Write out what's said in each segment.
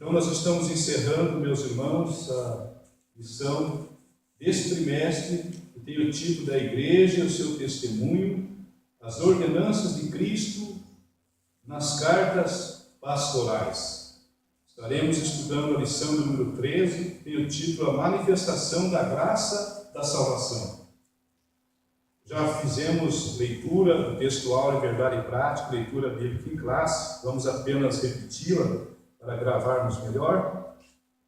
Então, nós estamos encerrando, meus irmãos, a lição deste trimestre, que tem o título da Igreja e o seu testemunho, as ordenanças de Cristo nas cartas pastorais. Estaremos estudando a lição número 13, que tem o título A Manifestação da Graça da Salvação. Já fizemos leitura do texto áureo Verdade e Prática, leitura bíblica em classe, vamos apenas repeti-la para gravarmos melhor.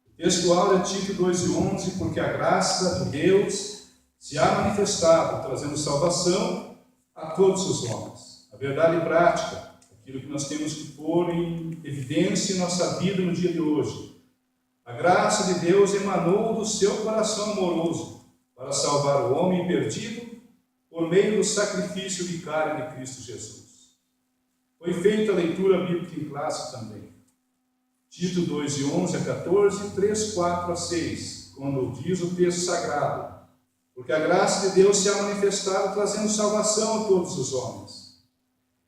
O texto áureo é Tito 2:11, porque a graça de Deus se há manifestado, trazendo salvação a todos os homens. A verdade e prática, aquilo que nós temos que pôr em evidência em nossa vida no dia de hoje. A graça de Deus emanou do seu coração amoroso para salvar o homem perdido por meio do sacrifício vicário de Cristo Jesus. Foi feita a leitura bíblica em classe também. Tito 2:11 a 14, 3:4 a 6, quando diz o texto sagrado: porque a graça de Deus se há manifestado trazendo salvação a todos os homens,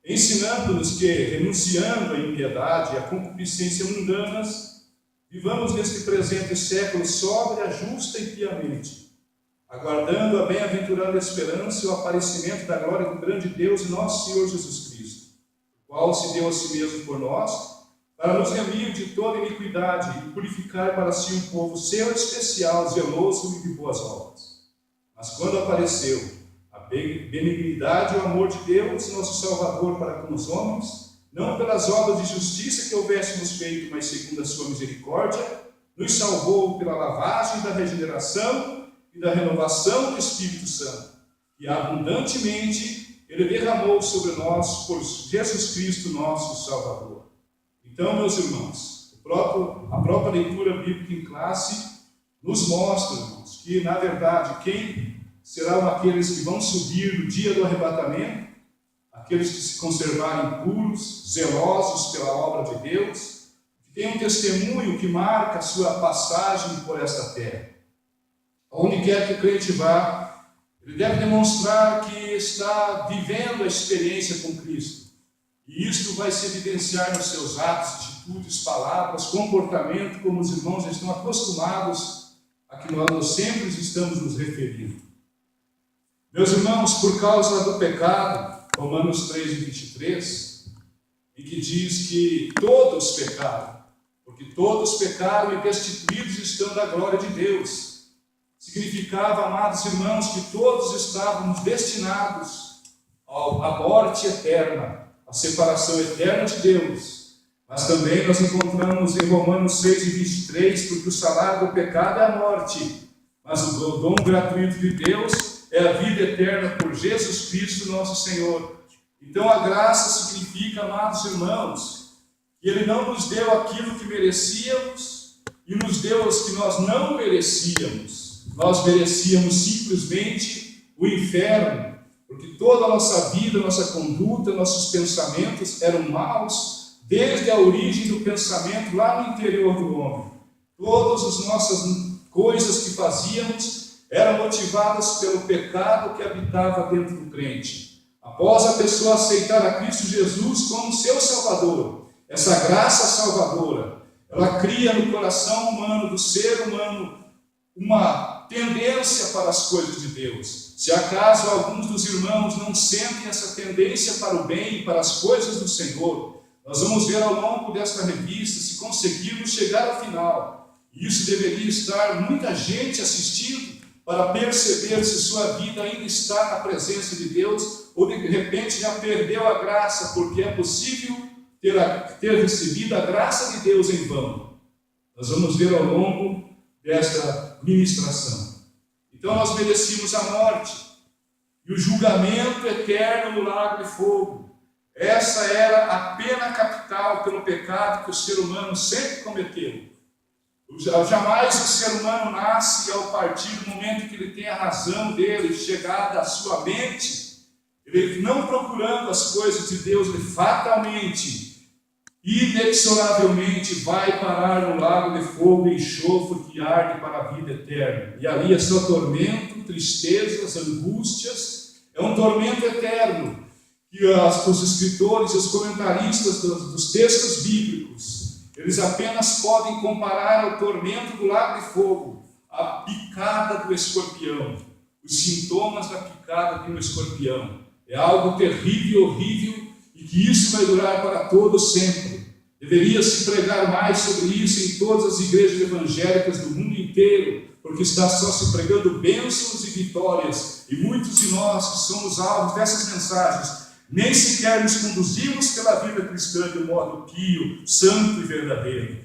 ensinando-nos que, renunciando à impiedade e à concupiscência mundanas, vivamos neste presente século sóbria, justa e piamente, aguardando a bem-aventurada esperança e o aparecimento da glória do grande Deus e nosso Senhor Jesus Cristo, o qual se deu a si mesmo por nós, para nos remir de toda iniquidade e purificar para si um povo seu especial, zeloso e de boas obras. Mas quando apareceu a benignidade e o amor de Deus, nosso Salvador, para com os homens, não pelas obras de justiça que houvéssemos feito, mas segundo a sua misericórdia, nos salvou pela lavagem da regeneração e da renovação do Espírito Santo, e abundantemente Ele derramou sobre nós por Jesus Cristo, nosso Salvador. Então, meus irmãos, a própria leitura bíblica em classe nos mostra, irmãos, que, na verdade, quem serão aqueles que vão subir no dia do arrebatamento, aqueles que se conservarem puros, zelosos pela obra de Deus, que têm um testemunho que marca a sua passagem por esta terra. Onde quer que o crente vá, ele deve demonstrar que está vivendo a experiência com Cristo. E isto vai se evidenciar nos seus atos, atitudes, palavras, comportamento, como os irmãos estão acostumados a que nós sempre estamos nos referindo. Meus irmãos, por causa do pecado, Romanos 3:23, e que diz que todos pecaram, porque todos pecaram e destituídos estão da glória de Deus. Significava, amados irmãos, que todos estávamos destinados à morte eterna, à separação eterna de Deus. Mas também nós encontramos em Romanos 6:23, porque o salário do pecado é a morte, mas o dom gratuito de Deus é a vida eterna por Jesus Cristo, nosso Senhor. Então a graça significa, amados irmãos, que Ele não nos deu aquilo que merecíamos e nos deu os que nós não merecíamos. Nós merecíamos simplesmente o inferno, porque toda a nossa vida, nossa conduta, nossos pensamentos eram maus, desde a origem do pensamento lá no interior do homem. Todas as nossas coisas que fazíamos eram motivadas pelo pecado que habitava dentro do crente. Após a pessoa aceitar a Cristo Jesus como seu Salvador, essa graça salvadora, ela cria no coração humano, do ser humano, uma tendência para as coisas de Deus. Se acaso alguns dos irmãos não sentem essa tendência para o bem e para as coisas do Senhor, nós vamos ver ao longo desta revista, se conseguirmos chegar ao final. E isso deveria estar muita gente assistindo para perceber se sua vida ainda está na presença de Deus ou de repente já perdeu a graça, porque é possível ter recebido a graça de Deus em vão. Nós vamos ver ao longo desta ministração. Então nós merecíamos a morte e o julgamento eterno no lago de fogo. Essa era a pena capital pelo pecado que o ser humano sempre cometeu. Jamais o ser humano nasce, e ao partir do momento que ele tem a razão dele chegada à sua mente, ele não procurando as coisas de Deus, ele fatalmente, inexoravelmente vai parar no lago de fogo e enxofre que arde para a vida eterna. E ali é só tormento, tristezas, angústias, é um tormento eterno que os escritores e os comentaristas dos textos bíblicos, eles apenas podem comparar ao tormento do lago de fogo, a picada do escorpião, os sintomas da picada de um escorpião. É algo terrível, horrível, e que isso vai durar para todo sempre. Deveria se pregar mais sobre isso em todas as igrejas evangélicas do mundo inteiro, porque está só se pregando bênçãos e vitórias, e muitos de nós que somos alvos dessas mensagens, nem sequer nos conduzimos pela vida cristã de um modo pio, santo e verdadeiro.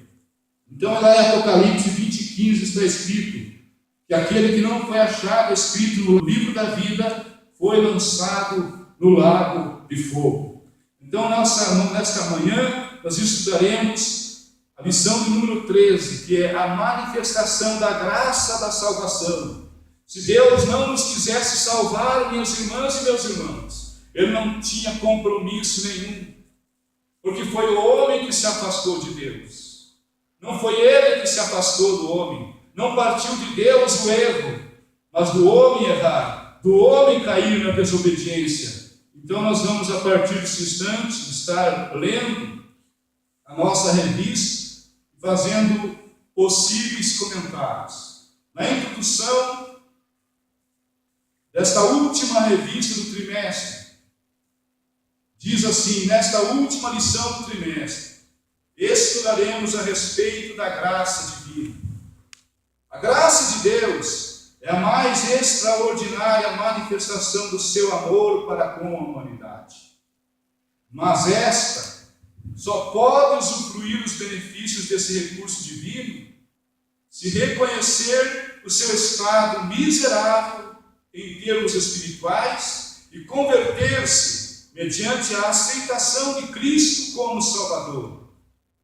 Então, lá em Apocalipse 20:15 está escrito que aquele que não foi achado escrito no livro da vida foi lançado no lago de fogo. Então, nesta manhã, nós estudaremos a lição de número 13, que é a manifestação da graça da salvação. Se Deus não nos quisesse salvar, minhas irmãs e meus irmãos, Ele não tinha compromisso nenhum, porque foi o homem que se afastou de Deus. Não foi ele que se afastou do homem. Não partiu de Deus o erro, mas do homem errar, do homem cair na desobediência. Então nós vamos, a partir desse instante, estar lendo a nossa revista, fazendo possíveis comentários. Na introdução desta última revista do trimestre, diz assim: nesta última lição do trimestre, estudaremos a respeito da graça divina. A graça de Deus é a mais extraordinária manifestação do seu amor para com a humanidade. Mas esta só pode usufruir os benefícios desse recurso divino se reconhecer o seu estado miserável em termos espirituais e converter-se mediante a aceitação de Cristo como Salvador.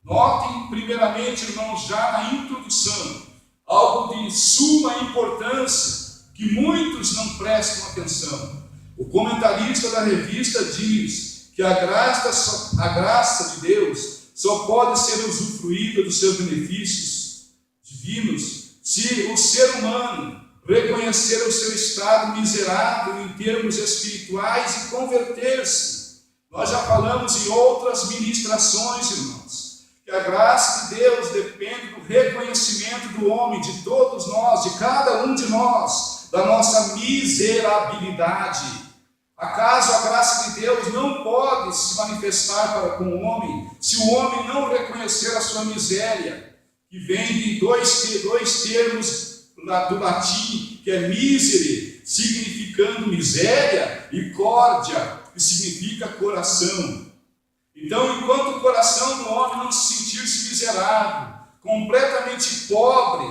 Notem, primeiramente, irmãos, já na introdução, algo de suma importância que muitos não prestam atenção. O comentarista da revista diz que a graça de Deus só pode ser usufruída dos seus benefícios divinos se o ser humano reconhecer o seu estado miserável em termos espirituais e converter-se. Nós já falamos em outras ministrações, irmãos, que a graça de Deus depende do reconhecimento do homem, de todos nós, de cada um de nós, da nossa miserabilidade. Acaso a graça de Deus não pode se manifestar para com o homem se o homem não reconhecer a sua miséria, que vem de dois termos do latim, que é misere, significando miséria, e cordia, que significa coração. Então, enquanto o coração do homem não se sentir-se miserável, completamente pobre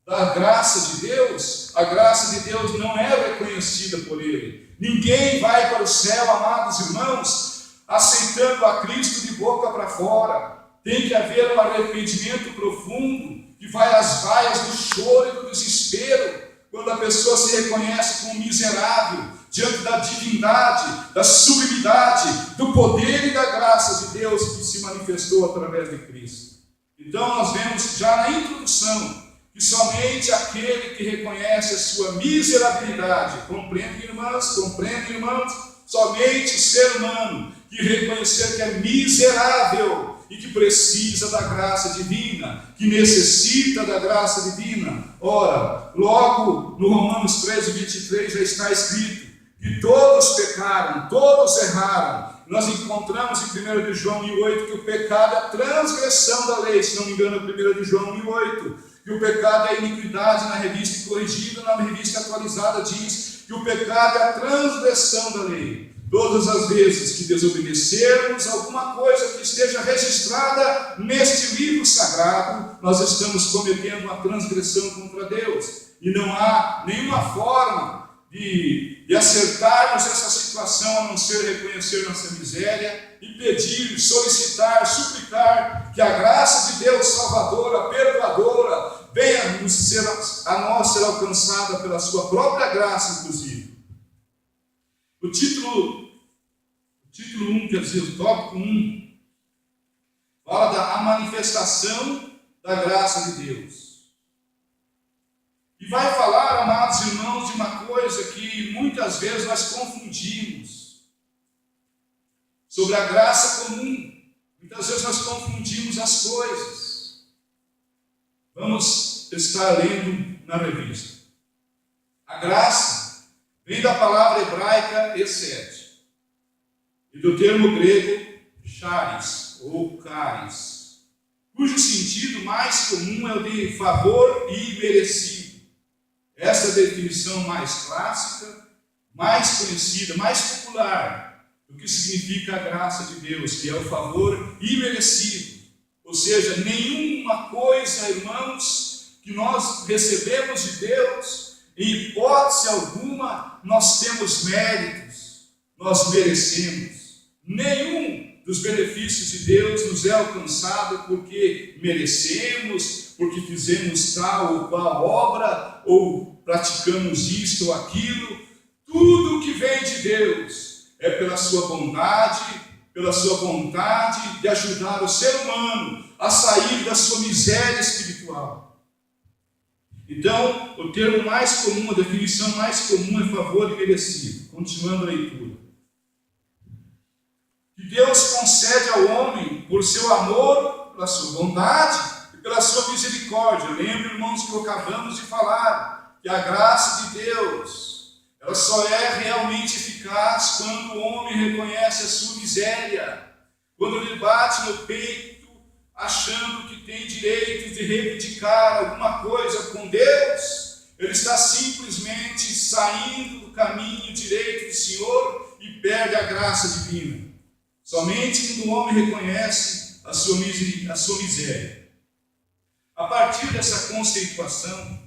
da graça de Deus, a graça de Deus não é reconhecida por ele. Ninguém vai para o céu, amados irmãos, aceitando a Cristo de boca para fora. Tem que haver um arrependimento profundo, que vai às vaias do choro e do desespero, quando a pessoa se reconhece como miserável, diante da divindade, da sublimidade, do poder e da graça de Deus que se manifestou através de Cristo. Então nós vemos já na introdução que somente aquele que reconhece a sua miserabilidade, compreende, irmãs, irmãos, somente o ser humano que reconhecer que é miserável e que precisa da graça divina, que necessita da graça divina. Ora, logo no Romanos 13:23 já está escrito que todos pecaram, todos erraram. Nós encontramos em 1 de João 1:8 que o pecado é a transgressão da lei, se não me engano, 1 de João 1:8, que o pecado é a iniquidade. Na revista corrigida, na revista atualizada, diz que o pecado é a transgressão da lei. Todas as vezes que desobedecermos alguma coisa que esteja registrada neste livro sagrado, nós estamos cometendo uma transgressão contra Deus. E não há nenhuma forma de acertarmos essa situação a não ser reconhecer nossa miséria e pedir, solicitar, suplicar que a graça de Deus salvadora, perdoadora, venha a nós ser alcançada pela sua própria graça, inclusive. O título 1, quer dizer, o tópico 1, fala da manifestação da graça de Deus. E vai falar, amados irmãos, de uma coisa que muitas vezes nós confundimos, sobre a graça comum. Muitas vezes nós confundimos as coisas. Vamos estar lendo na revista. A graça vem da palavra hebraica esed, e do termo grego charis ou charis, cujo sentido mais comum é o de favor imerecido. Essa é a definição mais clássica, mais conhecida, mais popular do que significa a graça de Deus, que é o favor imerecido. Ou seja, nenhuma coisa, irmãos, que nós recebemos de Deus, em hipótese alguma, nós temos méritos, nós merecemos. Nenhum dos benefícios de Deus nos é alcançado porque merecemos, porque fizemos tal ou qual obra, ou praticamos isto ou aquilo. Tudo que vem de Deus é pela sua vontade de ajudar o ser humano a sair da sua miséria espiritual. Então, o termo mais comum, a definição mais comum é favor imerecido. Continuando a leitura. Que Deus concede ao homem por seu amor, pela sua bondade e pela sua misericórdia. Lembre, irmãos, que acabamos de falar, que a graça de Deus, ela só é realmente eficaz quando o homem reconhece a sua miséria, quando ele bate no peito, achando que tem direito de reivindicar alguma coisa com Deus. Ele está simplesmente saindo do caminho direito do Senhor e perde a graça divina. Somente quando o homem reconhece a sua miséria. A partir dessa conceituação,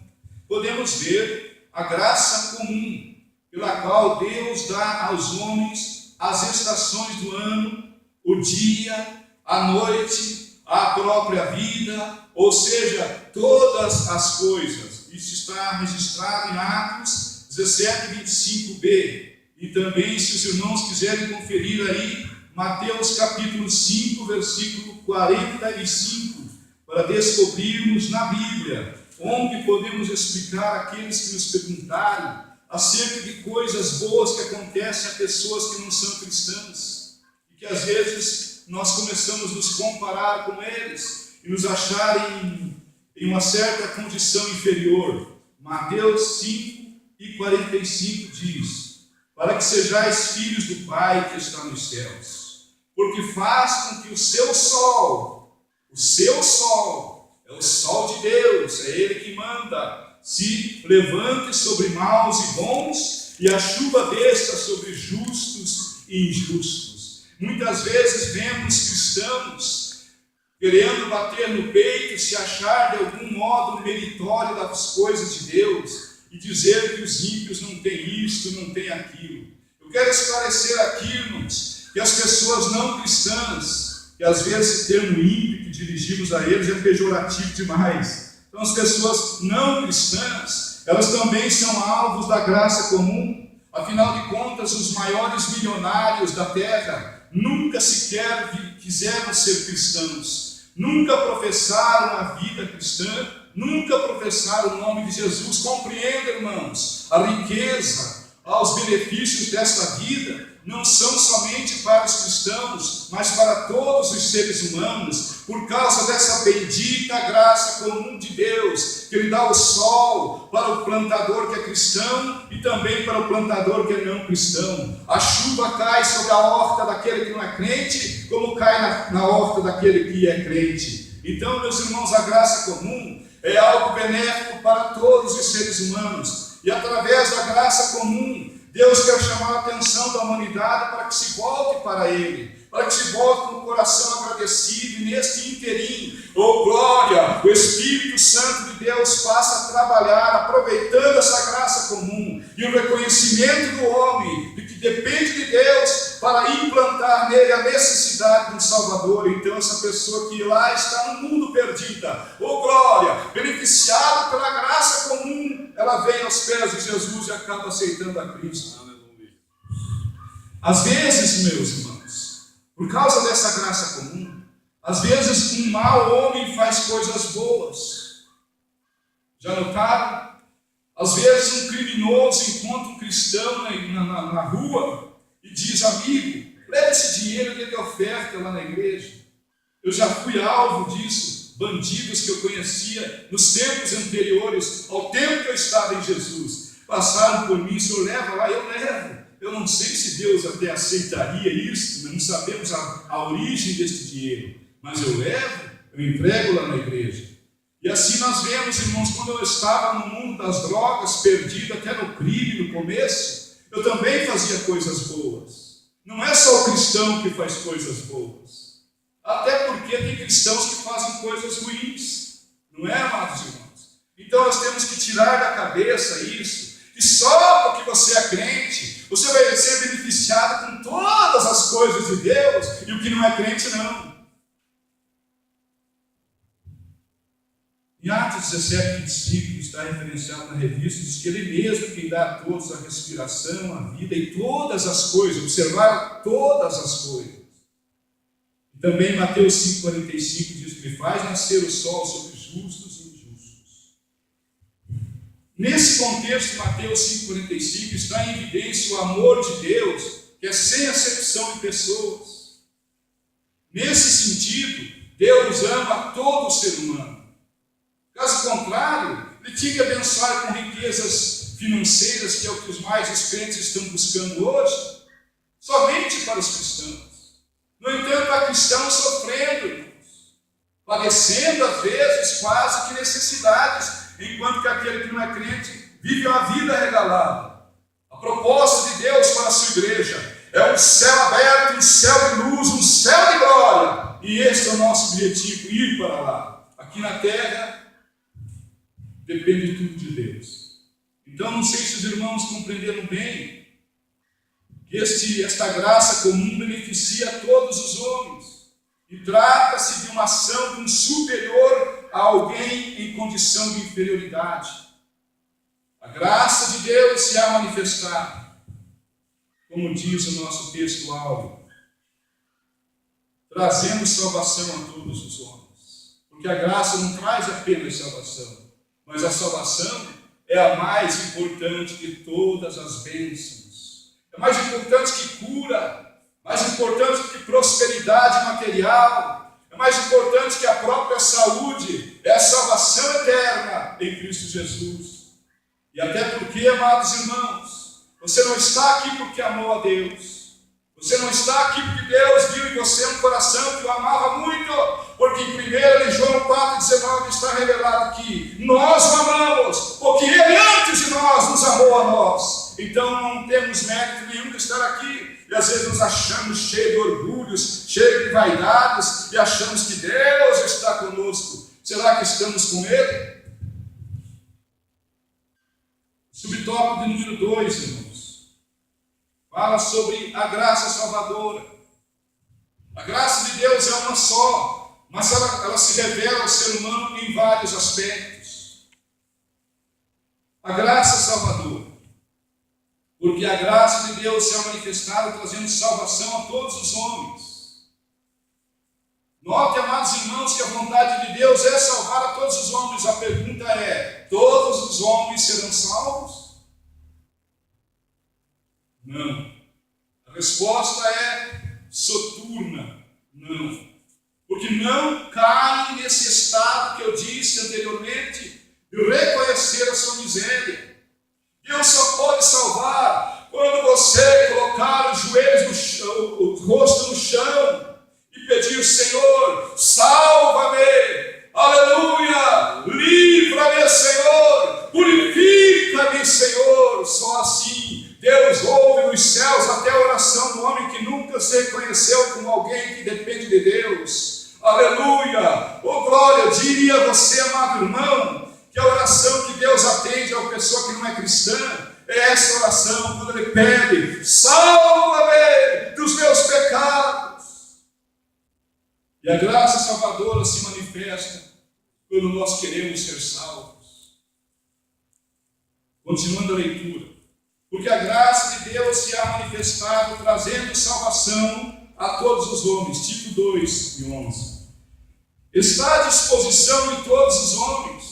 podemos ver a graça comum, pela qual Deus dá aos homens as estações do ano, o dia, a noite, a própria vida, ou seja, todas as coisas. Isso está registrado em Atos 17, 25b. E também, se os irmãos quiserem conferir aí, Mateus capítulo 5, versículo 45, para descobrirmos na Bíblia, onde podemos explicar àqueles que nos perguntarem acerca de coisas boas que acontecem a pessoas que não são cristãs, e que às vezes nós começamos a nos comparar com eles e nos achar em uma certa condição inferior. Mateus 5 e 45 diz: para que sejais filhos do Pai que está nos céus, porque faz com que o seu sol, é o sol de Deus, é Ele que manda, se levante sobre maus e bons, e a chuva desça sobre justos e injustos. Muitas vezes vemos cristãos querendo bater no peito, se achar de algum modo meritório das coisas de Deus e dizer que os ímpios não têm isto, não têm aquilo. Eu quero esclarecer aqui, irmãos, que as pessoas não cristãs, que às vezes esse termo ímpio que dirigimos a eles é pejorativo demais. Então as pessoas não cristãs, elas também são alvos da graça comum. Afinal de contas, os maiores milionários da terra nunca sequer quiseram ser cristãos, nunca professaram a vida cristã, nunca professaram o nome de Jesus. Compreenda, irmãos, a riqueza, os benefícios desta vida não são somente para os cristãos, mas para todos os seres humanos, por causa dessa bendita graça comum de Deus, que Ele dá o sol para o plantador que é cristão e também para o plantador que é não cristão. A chuva cai sobre a horta daquele que não é crente, como cai na horta daquele que é crente. Então, meus irmãos, a graça comum é algo benéfico para todos os seres humanos, e através da graça comum, Deus quer chamar a atenção da humanidade para que se volte para Ele, para que se volte com o coração agradecido, e neste inteirinho, glória, o Espírito Santo de Deus passa a trabalhar, aproveitando essa graça comum, e o reconhecimento do homem, de que depende de Deus, para implantar nele a necessidade de um Salvador. Então essa pessoa que lá está no mundo perdida, glória, beneficiada pela graça comum, ela vem aos pés de Jesus e acaba aceitando a Cristo. Às vezes, meus irmãos, por causa dessa graça comum, às vezes um mau homem faz coisas boas. Já notaram? Às vezes um criminoso encontra um cristão na rua e diz: amigo, leve esse dinheiro que ele oferta lá na igreja. Eu já fui alvo disso, bandidos que eu conhecia nos tempos anteriores, ao tempo que eu estava em Jesus, passaram por mim, o Senhor leva lá, eu levo. Eu não sei se Deus até aceitaria isso, não sabemos a origem deste dinheiro, mas eu levo, eu entrego lá na igreja. E assim nós vemos, irmãos, quando eu estava no mundo das drogas, perdido até no crime no começo, eu também fazia coisas boas. Não é só o cristão que faz coisas boas. Até porque tem cristãos que fazem coisas ruins. Não é, amados irmãos? Então nós temos que tirar da cabeça isso, que só porque você é crente, você vai ser beneficiado com todas as coisas de Deus, e o que não é crente não. Em Atos 17, 25, que está referenciado na revista, diz que Ele mesmo quem dá a todos a respiração, a vida e todas as coisas, observar todas as coisas. E também Mateus 5,45 diz que Ele faz nascer o sol sobre justos e injustos. Nesse contexto, Mateus 5,45 está em evidência o amor de Deus, que é sem acepção de pessoas. Nesse sentido, Deus ama todo ser humano. Caso contrário, Ele tinha que abençoar com riquezas financeiras, que é o que os mais crentes estão buscando hoje, somente para os cristãos. No entanto, há cristãos sofrendo, irmãos, padecendo às vezes quase que necessidades, enquanto que aquele que não é crente vive uma vida regalada. A proposta de Deus para a sua igreja é um céu aberto, um céu de luz, um céu de glória, e esse é o nosso objetivo, ir para lá. Aqui na terra depende tudo de Deus. Então, não sei se os irmãos compreenderam bem que esta graça comum beneficia a todos os homens. E trata-se de uma ação de um superior a alguém em condição de inferioridade. A graça de Deus se há manifestado, como diz o nosso texto áureo, trazendo salvação a todos os homens. Porque a graça não traz apenas salvação, mas a salvação é a mais importante de todas as bênçãos. É mais importante que cura, mais importante que prosperidade material, é mais importante que a própria saúde, é a salvação eterna em Cristo Jesus. E até porque, amados irmãos, você não está aqui porque amou a Deus. Você não está aqui porque Deus viu em você um coração que o amava muito, porque em 1 João 4,19 está revelado que nós o amamos, porque Ele antes de nós nos amou a nós. Então não temos mérito nenhum de estar aqui, e às vezes nos achamos cheios de orgulhos, cheios de vaidades, e achamos que Deus está conosco. Será que estamos com Ele? Subtópico de número 2, irmãos. Fala sobre a graça salvadora. A graça de Deus é uma só, mas ela se revela ao ser humano em vários aspectos. A graça salvadora. Porque a graça de Deus se é manifestada trazendo salvação a todos os homens. Note, amados irmãos, que a vontade de Deus é salvar a todos os homens. A pergunta é: todos os homens serão salvos? Não. A resposta é soturna. Não. Porque não caem nesse estado que eu disse anteriormente, de reconhecer a sua miséria. Deus só pode salvar quando você colocar os joelhos no chão, o rosto no chão, e pedir: Senhor, salva-me, aleluia, livra-me, Senhor, purifica-me, Senhor. Só assim Deus ouve nos céus até a oração do homem que nunca se reconheceu como alguém que depende de Deus. Aleluia! Oh glória! Diria a você, amado irmão, que a oração que Deus atende a uma pessoa que não é cristã é essa oração, quando Ele pede: salva-me dos meus pecados. E a graça salvadora se manifesta quando nós queremos ser salvos. Continuando a leitura. Porque a graça de Deus se há manifestado, trazendo salvação a todos os homens. Tito 2 e 11. Está à disposição de todos os homens,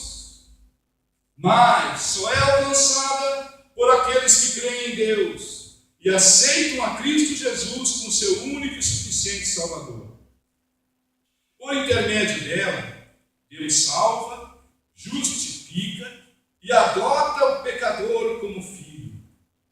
mas só é alcançada por aqueles que creem em Deus e aceitam a Cristo Jesus como seu único e suficiente Salvador. Por intermédio dela, Deus salva, justifica e adota o pecador como filho.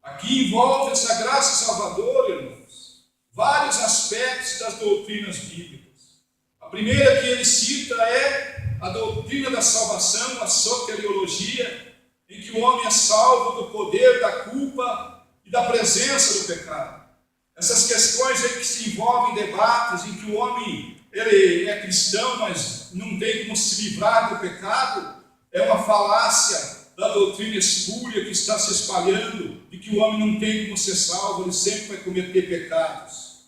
Aqui envolve essa graça salvadora, irmãos, vários aspectos das doutrinas bíblicas. A primeira que ele cita é a doutrina da salvação, a soteriologia, em que o homem é salvo do poder da culpa e da presença do pecado. Essas questões aí que se envolvem em debates, em que o homem ele é cristão, mas não tem como se livrar do pecado, é uma falácia da doutrina espúria que está se espalhando, de que o homem não tem como ser salvo, ele sempre vai cometer pecados.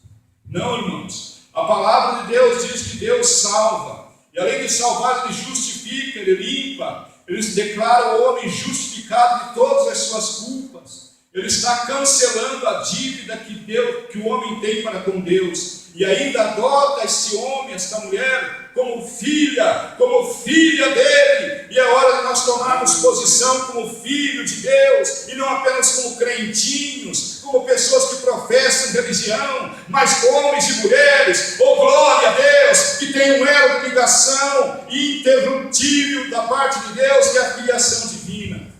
Não, irmãos, a palavra de Deus diz que Deus salva, e além de salvar, ele justifica, ele limpa, ele declara o homem justificado de todas as suas culpas, ele está cancelando a dívida que o homem tem para com Deus, e ainda adota esse homem, esta mulher, como filha dele, e é hora de nós tomarmos posição como filho de Deus, e não apenas como crentinhos, como pessoas que professam religião, mas homens e mulheres, glória a Deus, que tem um elo de ligação interruptível da parte de Deus, que é a filiação divina.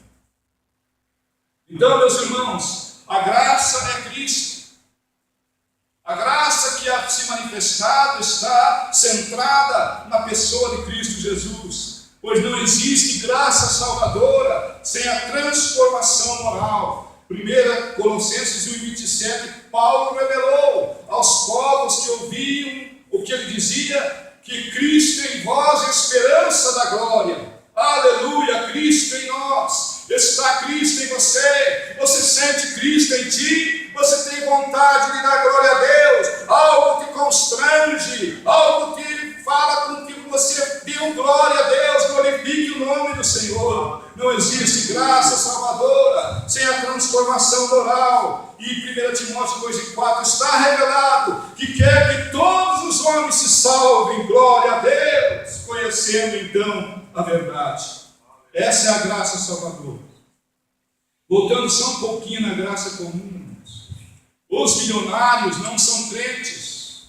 Então, meus irmãos, a graça é Cristo. A graça que há se manifestado está centrada na pessoa de Cristo Jesus, pois não existe graça salvadora sem a transformação moral. 1 Colossenses 1,27, Paulo revelou aos povos que ouviam o que ele dizia, que Cristo em vós é a esperança da glória. Aleluia, Cristo em nós. Está Cristo em você, você sente Cristo em ti, você tem vontade de dar glória a Deus, algo te constrange, algo te fala contigo, você deu glória a Deus, glorifique o nome do Senhor. Não existe graça salvadora sem a transformação moral. E 1 Timóteo 2,4 está revelado que quer que todos os homens se salvem, glória a Deus, conhecendo então a verdade. Essa é a graça salvadora. Voltando só um pouquinho na graça comum, os milionários não são crentes.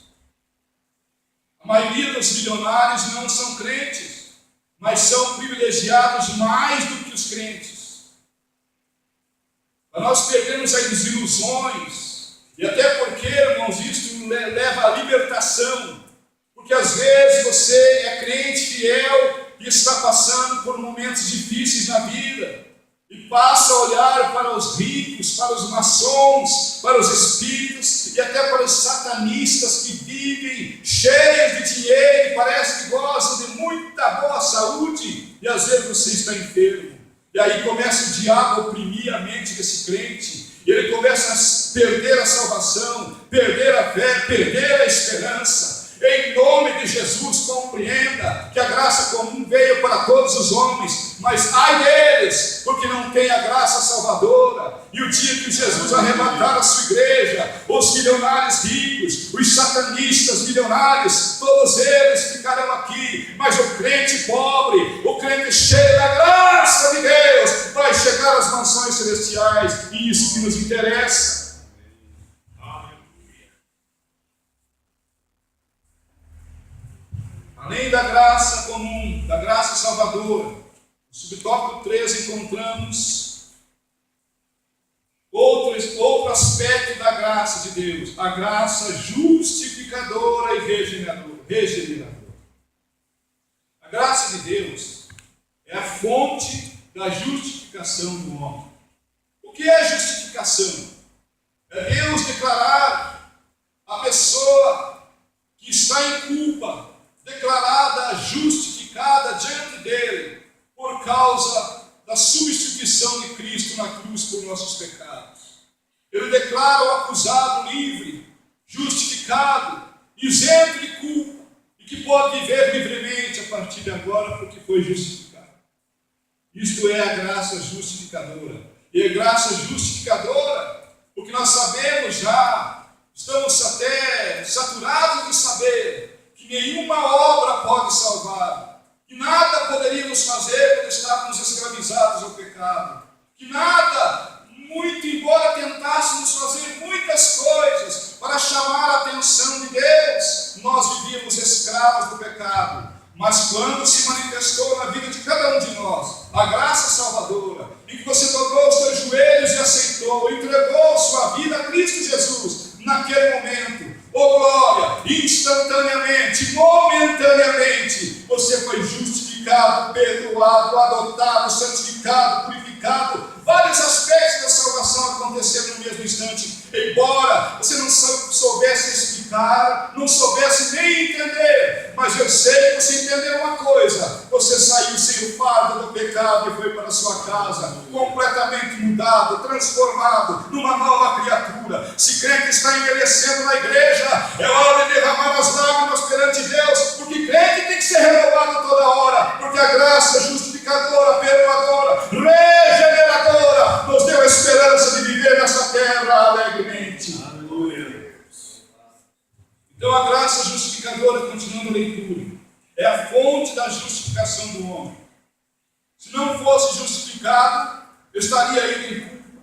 A maioria dos milionários não são crentes, mas são privilegiados mais do que os crentes. Para nós perdermos as desilusões, e até porque, irmãos, isso leva à libertação, porque às vezes você é crente fiel e está passando por momentos difíceis na vida, e passa a olhar para os ricos, para os maçons, para os espíritos e até para os satanistas que vivem cheios de dinheiro e parece que gostam de muita boa saúde, e às vezes você está enfermo, e aí começa o diabo a oprimir a mente desse crente, e ele começa a perder a salvação, perder a fé, perder a esperança. Em nome de Jesus, compreenda que a graça comum veio para todos os homens, mas ai deles, porque não tem a graça salvadora. E o dia que Jesus arrebatar a sua igreja, os milionários ricos, os satanistas milionários, todos eles ficarão aqui, mas o crente pobre, o crente cheio da graça de Deus, vai chegar às mansões celestiais, e isso que nos interessa. Além da graça comum, da graça salvadora, no subtópico 13 encontramos outro aspecto da graça de Deus, a graça justificadora e regeneradora. A graça de Deus é a fonte da justificação do homem. O que é justificação? É Deus declarar a pessoa que está em culpa, declarada justificada diante dele, por causa da substituição de Cristo na cruz por nossos pecados. Ele declara o acusado livre, justificado, isento de culpa, e que pode viver livremente a partir de agora porque foi justificado. Isto é a graça justificadora. E a graça justificadora, porque nós sabemos já, estamos até saturados de saber, que nenhuma obra pode salvar, que nada poderíamos fazer quando estávamos escravizados ao pecado, que nada, muito embora tentássemos fazer muitas coisas para chamar a atenção de Deus, nós vivíamos escravos do pecado, mas quando se manifestou na vida de cada um de nós a graça salvadora, em que você dobrou os seus joelhos e aceitou, entregou sua vida a Cristo Jesus, naquele momento, oh glória, instantaneamente, momentaneamente, você foi justificado, perdoado, adotado, santificado, purificado. Vários aspectos da salvação aconteceram no mesmo instante, embora você não soubesse explicar, não soubesse nem entender, mas eu sei que você entendeu uma coisa: você saiu sem o fardo do pecado e foi para a sua casa, completamente mudado, transformado numa nova criatura. Se crente está envelhecendo na igreja, é hora de derramar as lágrimas perante Deus, porque crente tem que ser renovado toda hora, porque a graça justificadora, perdoadora, regeneradora nos deu a esperança de viver nessa terra alegremente. Aleluia. Então a graça justificadora, continuando a leitura, é a fonte da justificação do homem. Se não fosse justificado, eu estaria ainda em culpa.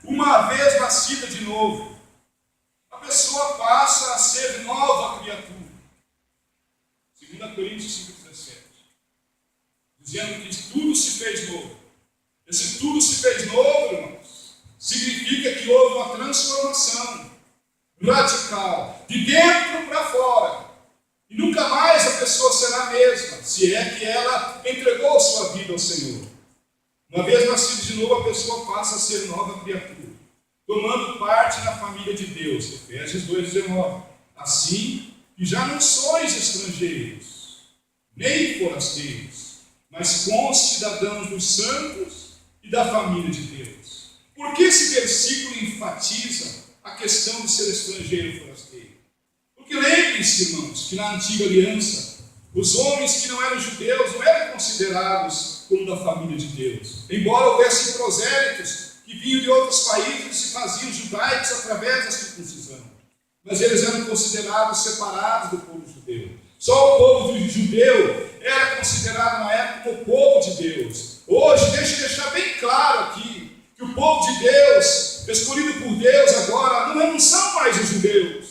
Uma vez nascida de novo, a pessoa passa a ser nova criatura. 2 Coríntios 5,17, dizendo que tudo se fez novo. Esse tudo se fez novo, irmãos, significa que houve uma transformação radical, de dentro para fora. E nunca mais a pessoa será a mesma, se é que ela entregou sua vida ao Senhor. Uma vez nascido de novo, a pessoa passa a ser nova criatura, tomando parte na família de Deus. Efésios 2,19. Assim que já não sois estrangeiros, nem forasteiros, mas concidadãos dos santos e da família de Deus. Por que esse versículo enfatiza a questão de ser estrangeiro e forasteiro? Porque lembrem-se, irmãos, que na antiga aliança, os homens que não eram judeus não eram considerados como da família de Deus. Embora houvessem prosélitos que vinham de outros países e se faziam judaicos através da circuncisão, mas eles eram considerados separados do povo judeu. Só o povo judeu era considerado na época o povo de Deus. Hoje, deixa eu deixar bem claro aqui, que o povo de Deus, escolhido por Deus agora, não são mais os judeus.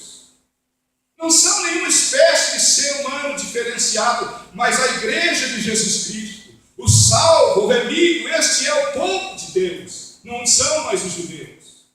Não são nenhuma espécie de ser humano diferenciado, mas a igreja de Jesus Cristo, o salvo, o remido, este é o povo de Deus. Não são mais os judeus.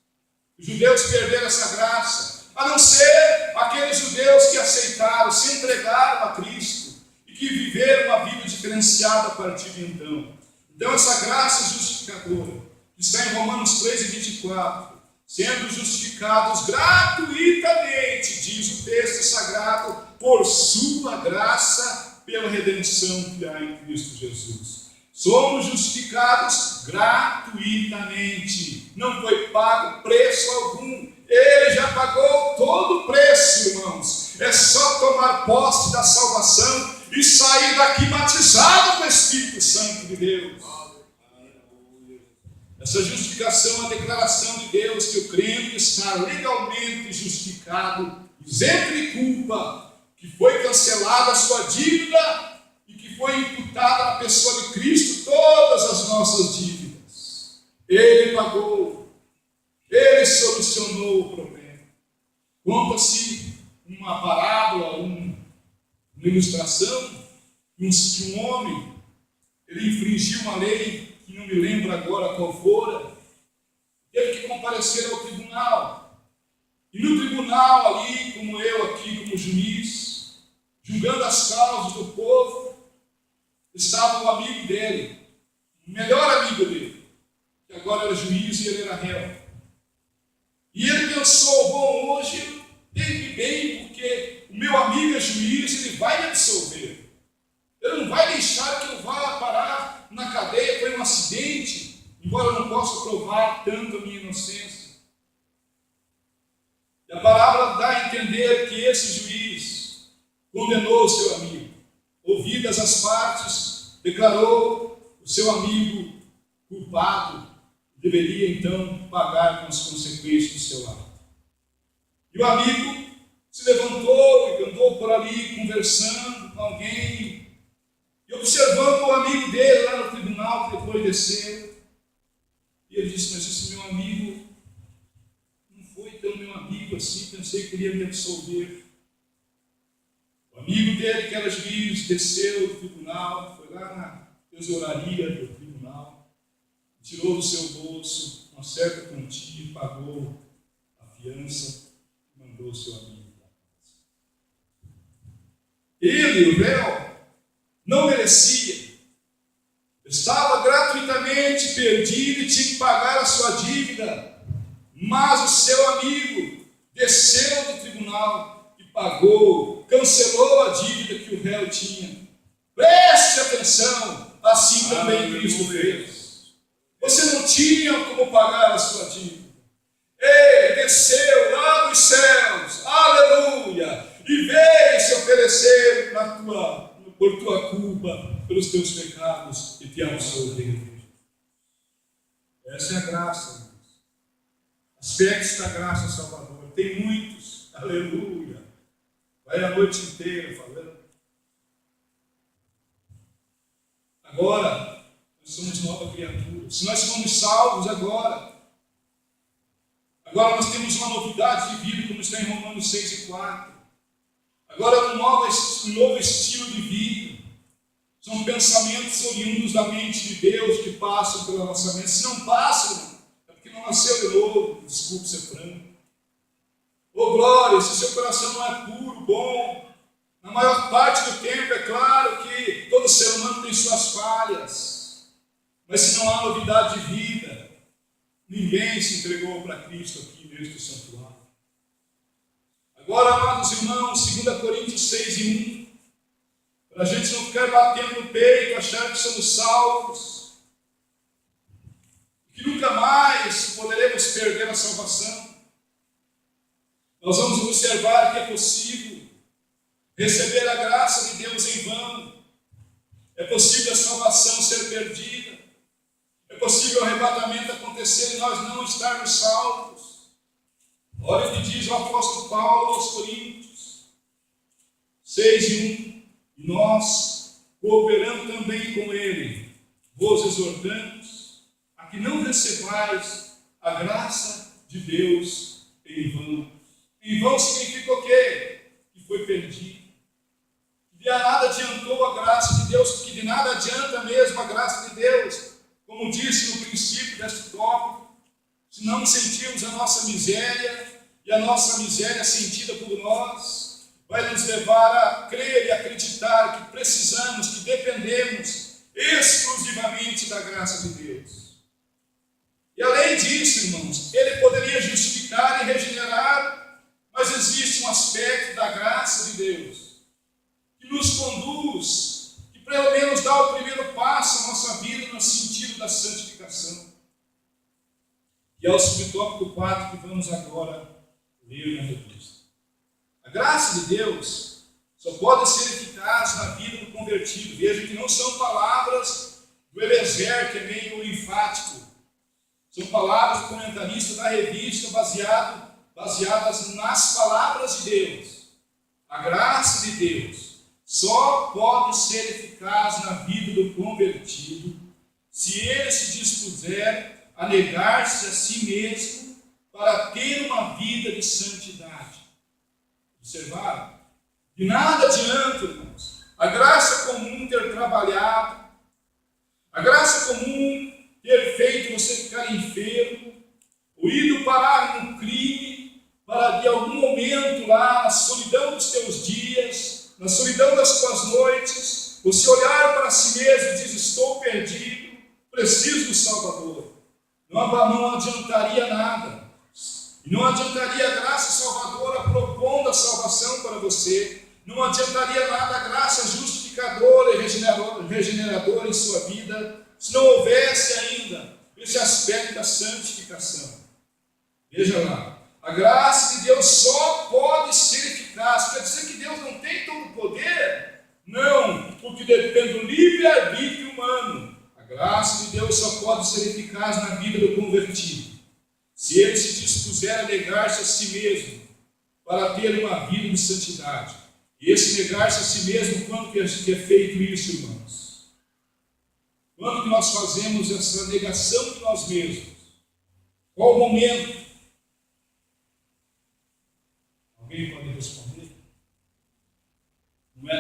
Os judeus perderam essa graça, a não ser aqueles judeus que aceitaram, se entregaram a Cristo e que viveram uma vida diferenciada a partir de então. Então essa graça justificadora, que está em Romanos 3,24, sendo justificados gratuitamente, diz o texto sagrado, por sua graça, pela redenção que há em Cristo Jesus. Somos justificados gratuitamente, não foi pago preço algum, Ele já pagou todo o preço, irmãos. É só tomar posse da salvação e sair daqui batizado com o Espírito Santo de Deus. Essa justificação é a declaração de Deus que o crente está legalmente justificado, isento de culpa, que foi cancelada a sua dívida e que foi imputada na pessoa de Cristo todas as nossas dívidas. Ele pagou, Ele solucionou o problema. Conta-se uma parábola, uma ilustração, que um homem, ele infringiu uma lei, que não me lembro agora qual fora, teve que comparecer ao tribunal. E no tribunal ali, como eu aqui, como juiz, julgando as causas do povo, estava o amigo dele, o melhor amigo dele, que agora era juiz e ele era réu. E ele pensou, bom, hoje eu tenho que ir bem, porque o meu amigo é juiz, ele vai me absolver. Ele não vai deixar que eu vá parar na cadeia por um acidente, embora eu não possa provar tanto a minha inocência. E a palavra dá a entender que esse juiz condenou o seu amigo. Ouvidas as partes, declarou o seu amigo culpado, deveria então pagar com as consequências do seu ato. E o amigo se levantou e andou por ali conversando com alguém, e observando o amigo dele lá no tribunal, que depois desceu. E ele disse, mas esse meu amigo não foi tão meu amigo assim, pensei que ele ia me absolver. amigo dele, que era juiz, desceu do tribunal, foi lá na tesouraria do tribunal, tirou do seu bolso uma certa quantia, pagou a fiança e mandou o seu amigo para casa. Ele, o réu, não merecia. Estava gratuitamente perdido e tinha que pagar a sua dívida. Mas o seu amigo desceu do tribunal e pagou, cancelou a dívida que o réu tinha. Preste atenção, assim também Cristo fez. Você não tinha como pagar a sua dívida. Ele desceu lá dos céus, aleluia, e veio se oferecer por tua culpa, pelos teus pecados, e te absolveu. Essa é a graça, irmãos. Aspectos da graça salvadora. Tem muitos, aleluia. Vai a noite inteira falando. Agora, nós somos nova criatura. Se nós fomos salvos agora nós temos uma novidade de vida, como está em Romanos 6:4. Agora um novo estilo de vida. São pensamentos oriundos da mente de Deus que passam pela nossa mente. Se não passam, é porque não nasceu de novo. Desculpe ser franco. Ô glória, se seu coração não é puro, bom, na maior parte do tempo, é claro que todo ser humano tem suas falhas. Mas se não há novidade de vida, ninguém se entregou para Cristo aqui neste santuário. Agora, amados irmãos, 2 Coríntios 6:1, para a gente não ficar batendo no peito, achar que somos salvos, que nunca mais poderemos perder a salvação. Nós vamos observar que é possível receber a graça de Deus em vão. É possível a salvação ser perdida. É possível o arrebatamento acontecer e nós não estarmos salvos. Olha o que diz o apóstolo Paulo aos Coríntios 6:1. E nós, cooperando também com ele, vos exortamos a que não recebais a graça de Deus em vão. Em vão significa o quê? Que foi perdido. Que de nada adiantou a graça de Deus, que de nada adianta mesmo a graça de Deus. Como disse no princípio deste tópico, se não sentirmos a nossa miséria, e a nossa miséria sentida por nós, vai nos levar a crer e acreditar que precisamos, que dependemos exclusivamente da graça de Deus. E além disso, irmãos, ele poderia justificar e regenerar, mas existe um aspecto da graça de Deus que nos conduz, que pelo menos dá o primeiro passo na nossa vida no sentido da santificação. E é o subtópico 4 que vamos agora ler na revista. A graça de Deus só pode ser eficaz na vida do convertido. Veja que não são palavras do Eliezer, que é meio enfático. São palavras do comentarista da revista baseadas nas palavras de Deus. A graça de Deus só pode ser eficaz na vida do convertido se ele se dispuser a negar-se a si mesmo para ter uma vida de santidade. Observaram? De nada adianta, irmãos, a graça comum ter trabalhado, a graça comum ter feito você ficar enfermo, ou ido parar num crime, para de algum momento lá, na solidão dos teus dias, na solidão das tuas noites, você olhar para si mesmo e dizer: estou perdido, preciso do Salvador. Não adiantaria nada. E não adiantaria a graça salvadora propondo a salvação para você. Não adiantaria nada a graça justificadora e regeneradora em sua vida, se não houvesse ainda esse aspecto da santificação. Veja lá, a graça de Deus só pode ser eficaz. Quer dizer que Deus não tem todo o poder? Não, porque depende do livre-arbítrio humano. A graça de Deus só pode ser eficaz na vida do convertido se ele se dispuser a negar-se a si mesmo para ter uma vida de santidade. E esse negar-se a si mesmo, quando que é feito isso, irmãos? Quando que nós fazemos essa negação de nós mesmos? Qual o momento? Alguém pode responder? Não é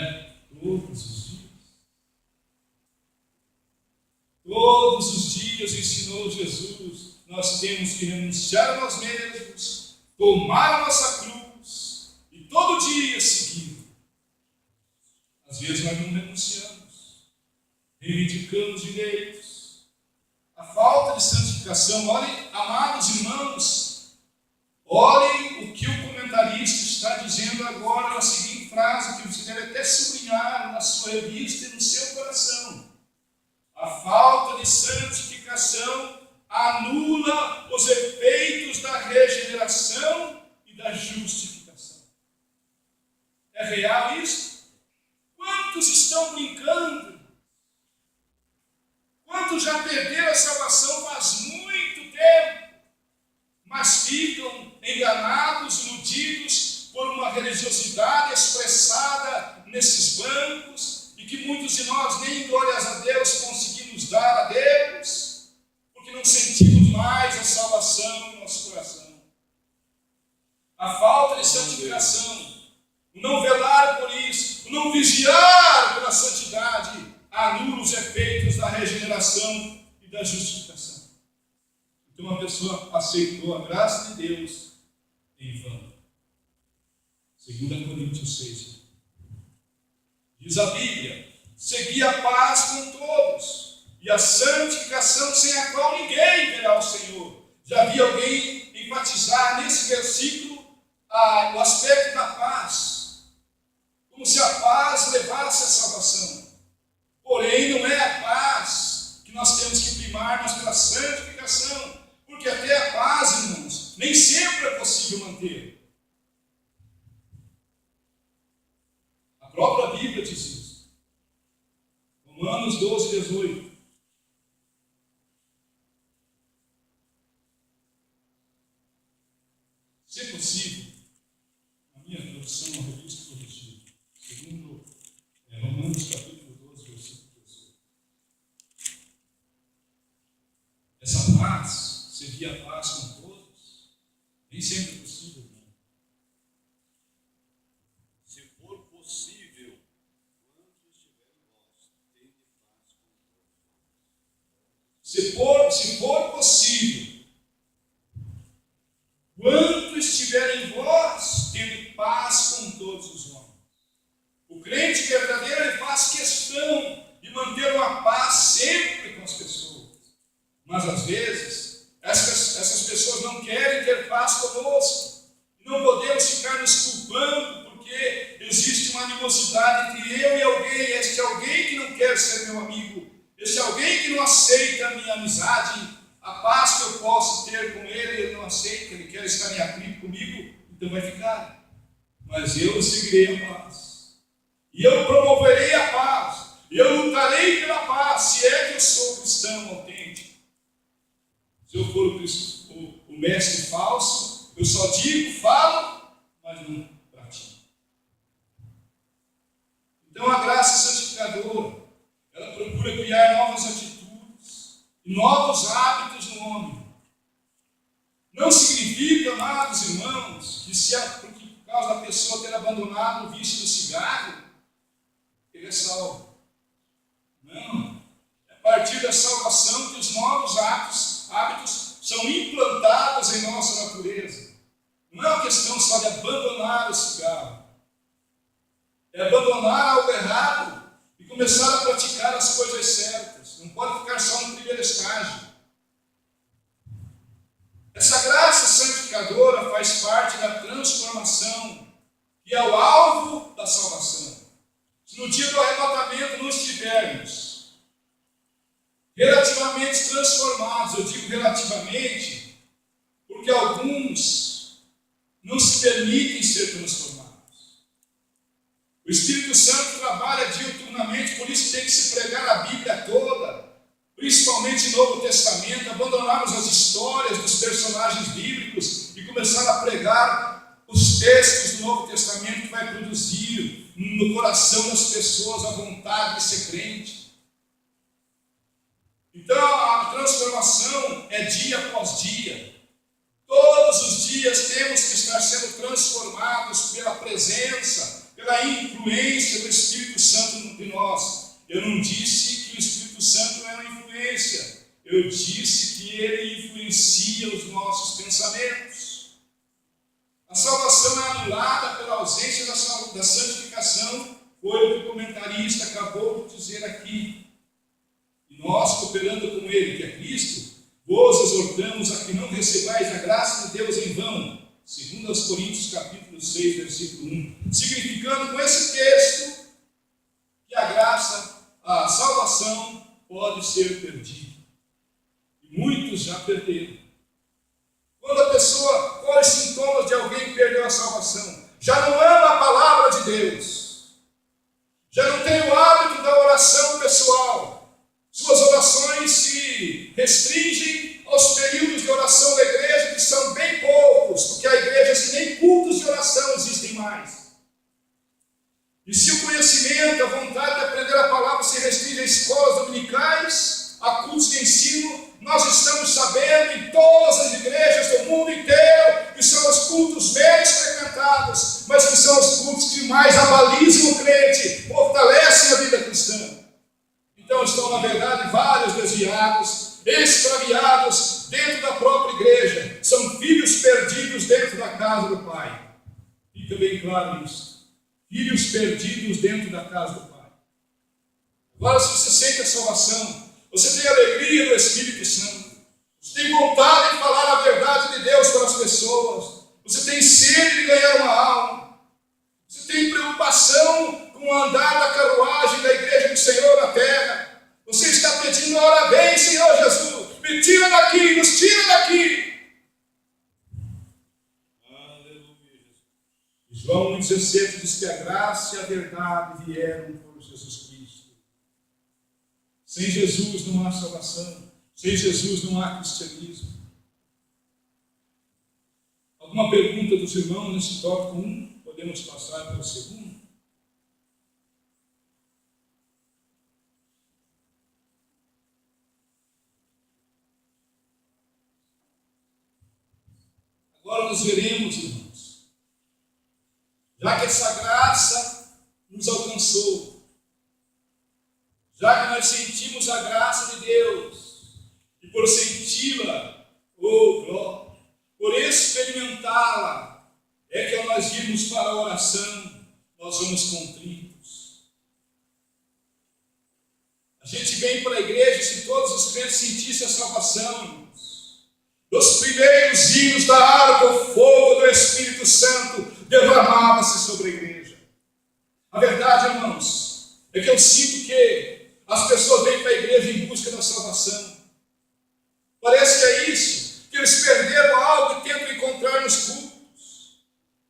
dias ensinou Jesus, nós temos que renunciar a nós mesmos, tomar a nossa cruz e todo dia seguir. Às vezes nós não renunciamos, reivindicamos direitos. A falta de santificação, olhem, amados irmãos, olhem o que o comentarista está dizendo agora na seguinte frase, que você deve até sublinhar na sua revista e no seu coração. A falta de santificação anula os efeitos da regeneração e da justificação. É real isso? Quantos estão brincando? Quantos já perderam a salvação faz muito tempo, mas ficam enganados, iludidos por uma religiosidade expressada nesses bancos, e que muitos de nós nem glórias a Deus conseguimos dar a Deus, porque não sentimos mais a salvação no nosso coração. A falta de santificação, o não velar por isso, o não vigiar pela santidade, anula os efeitos da regeneração e da justificação. Então uma pessoa aceitou a graça de Deus em vão. 2 Coríntios 6. Diz a Bíblia: segui a paz com todos e a santificação, sem a qual ninguém verá o Senhor. Já vi alguém enfatizar nesse versículo o aspecto da paz, como se a paz levasse à salvação. Porém, não é a paz que nós temos que primar, mas pela santificação, porque até a paz, irmãos, nem sempre é possível manter. A própria Bíblia diz isso. Romanos 12, 18. Se possível, na minha tradução, uma revista corrigida, segundo Romanos capítulo 12, versículo 18. Essa paz, seguir a paz com todos, nem sempre é possível, não. Se for possível, quanto estiver em vós, tende paz com todos. Se for possível, quanto estiver em vós, tende paz com todos os homens. O crente verdadeiro, ele faz questão de manter uma paz sempre com as pessoas. Mas às vezes, essas pessoas não querem ter paz conosco. Não podemos ficar nos culpando, porque existe uma animosidade entre eu e alguém. Este alguém que não quer ser meu amigo, este alguém que não aceita a minha amizade, a paz que eu posso ter com ele não aceita, ele quer estar em atrito comigo, então vai ficar. Mas eu seguirei a paz. E eu promoverei a paz. E eu lutarei pela paz, se é que eu sou cristão autêntico. Se eu for o mestre falso, eu só digo, falo, mas não pratico. Então a graça santificadora, ela procura criar novas atitudes e novos hábitos no homem. Não significa, amados irmãos, que por causa da pessoa ter abandonado o vício do cigarro, ele é salvo. Não. É a partir da salvação que os novos hábitos são implantados em nossa natureza. Não é uma questão só de abandonar o cigarro. É abandonar algo errado e começar a praticar as coisas certas. Não pode ficar só no primeiro estágio. Essa graça santificadora faz parte da transformação, que é o alvo da salvação. Se no dia do arrebatamento não estivermos relativamente transformados, eu digo relativamente, porque alguns não se permitem ser transformados. O Espírito Santo trabalha diuturnamente, por isso tem que se pregar a Bíblia toda, principalmente o Novo Testamento, abandonarmos as histórias dos personagens bíblicos e começar a pregar os textos do Novo Testamento que vai produzir no coração das pessoas a vontade de ser crente. Então a transformação é dia após dia. Todos os dias temos que estar sendo transformados pela presença, pela influência do Espírito Santo em nós. Eu não disse que o Espírito Santo é uma influência. eu disse que ele influencia os nossos pensamentos. A salvação é anulada pela ausência da santificação, foi o que o comentarista acabou de dizer aqui. E nós, cooperando com ele, que é Cristo, vos exortamos a que não recebais a graça de Deus em vão, segundo aos Coríntios capítulo 6, versículo 1. Significando com esse texto que a graça, a salvação pode ser perdida. E muitos já perderam. Quando a pessoa, quais os sintomas de alguém que perdeu a salvação? Já não ama a palavra de Deus. Já não tem o hábito da oração pessoal. Suas orações se restringem aos períodos de oração da igreja, que são bem poucos, porque a igreja, assim, nem cultos de oração existem mais. E se o conhecimento, a vontade de aprender a palavra se restringe a escolas dominicais, a cultos de ensino, nós estamos sabendo em todas as igrejas do mundo inteiro que são os cultos menos frequentados, mas que são os cultos que mais abalizam o crente, fortalecem a vida cristã. Então estão, na verdade, vários desviados, extraviados dentro da própria igreja. São filhos perdidos dentro da casa do Pai. Fica bem claro isso. Filhos perdidos dentro da casa do Pai. Agora, se você sente a salvação, você tem alegria do Espírito Santo, você tem vontade de falar a verdade de Deus para as pessoas, você tem sede de ganhar uma alma, você tem preocupação com o andar da carruagem da igreja do Senhor na terra. Você está pedindo, ora bem, Senhor Jesus, me tira daqui, nos tira daqui. Aleluia. João 1,17 diz que a graça e a verdade vieram por Jesus Cristo. Sem Jesus não há salvação, sem Jesus não há cristianismo. Alguma pergunta dos irmãos nesse tópico 1? Podemos passar para o segundo? Agora nós veremos, irmãos, já que essa graça nos alcançou, já que nós sentimos a graça de Deus, e por senti-la, glória, por experimentá-la, é que ao nós irmos para a oração, nós vamos contritos. A gente vem para a igreja, se todos os crentes sentissem a salvação, irmãos, os primeiros hinos da harpa, o fogo do Espírito Santo derramava-se sobre a igreja. A verdade, irmãos, é que eu sinto que as pessoas vêm para a igreja em busca da salvação. Parece que é isso, que eles perderam algo e tentam encontrar nos cultos.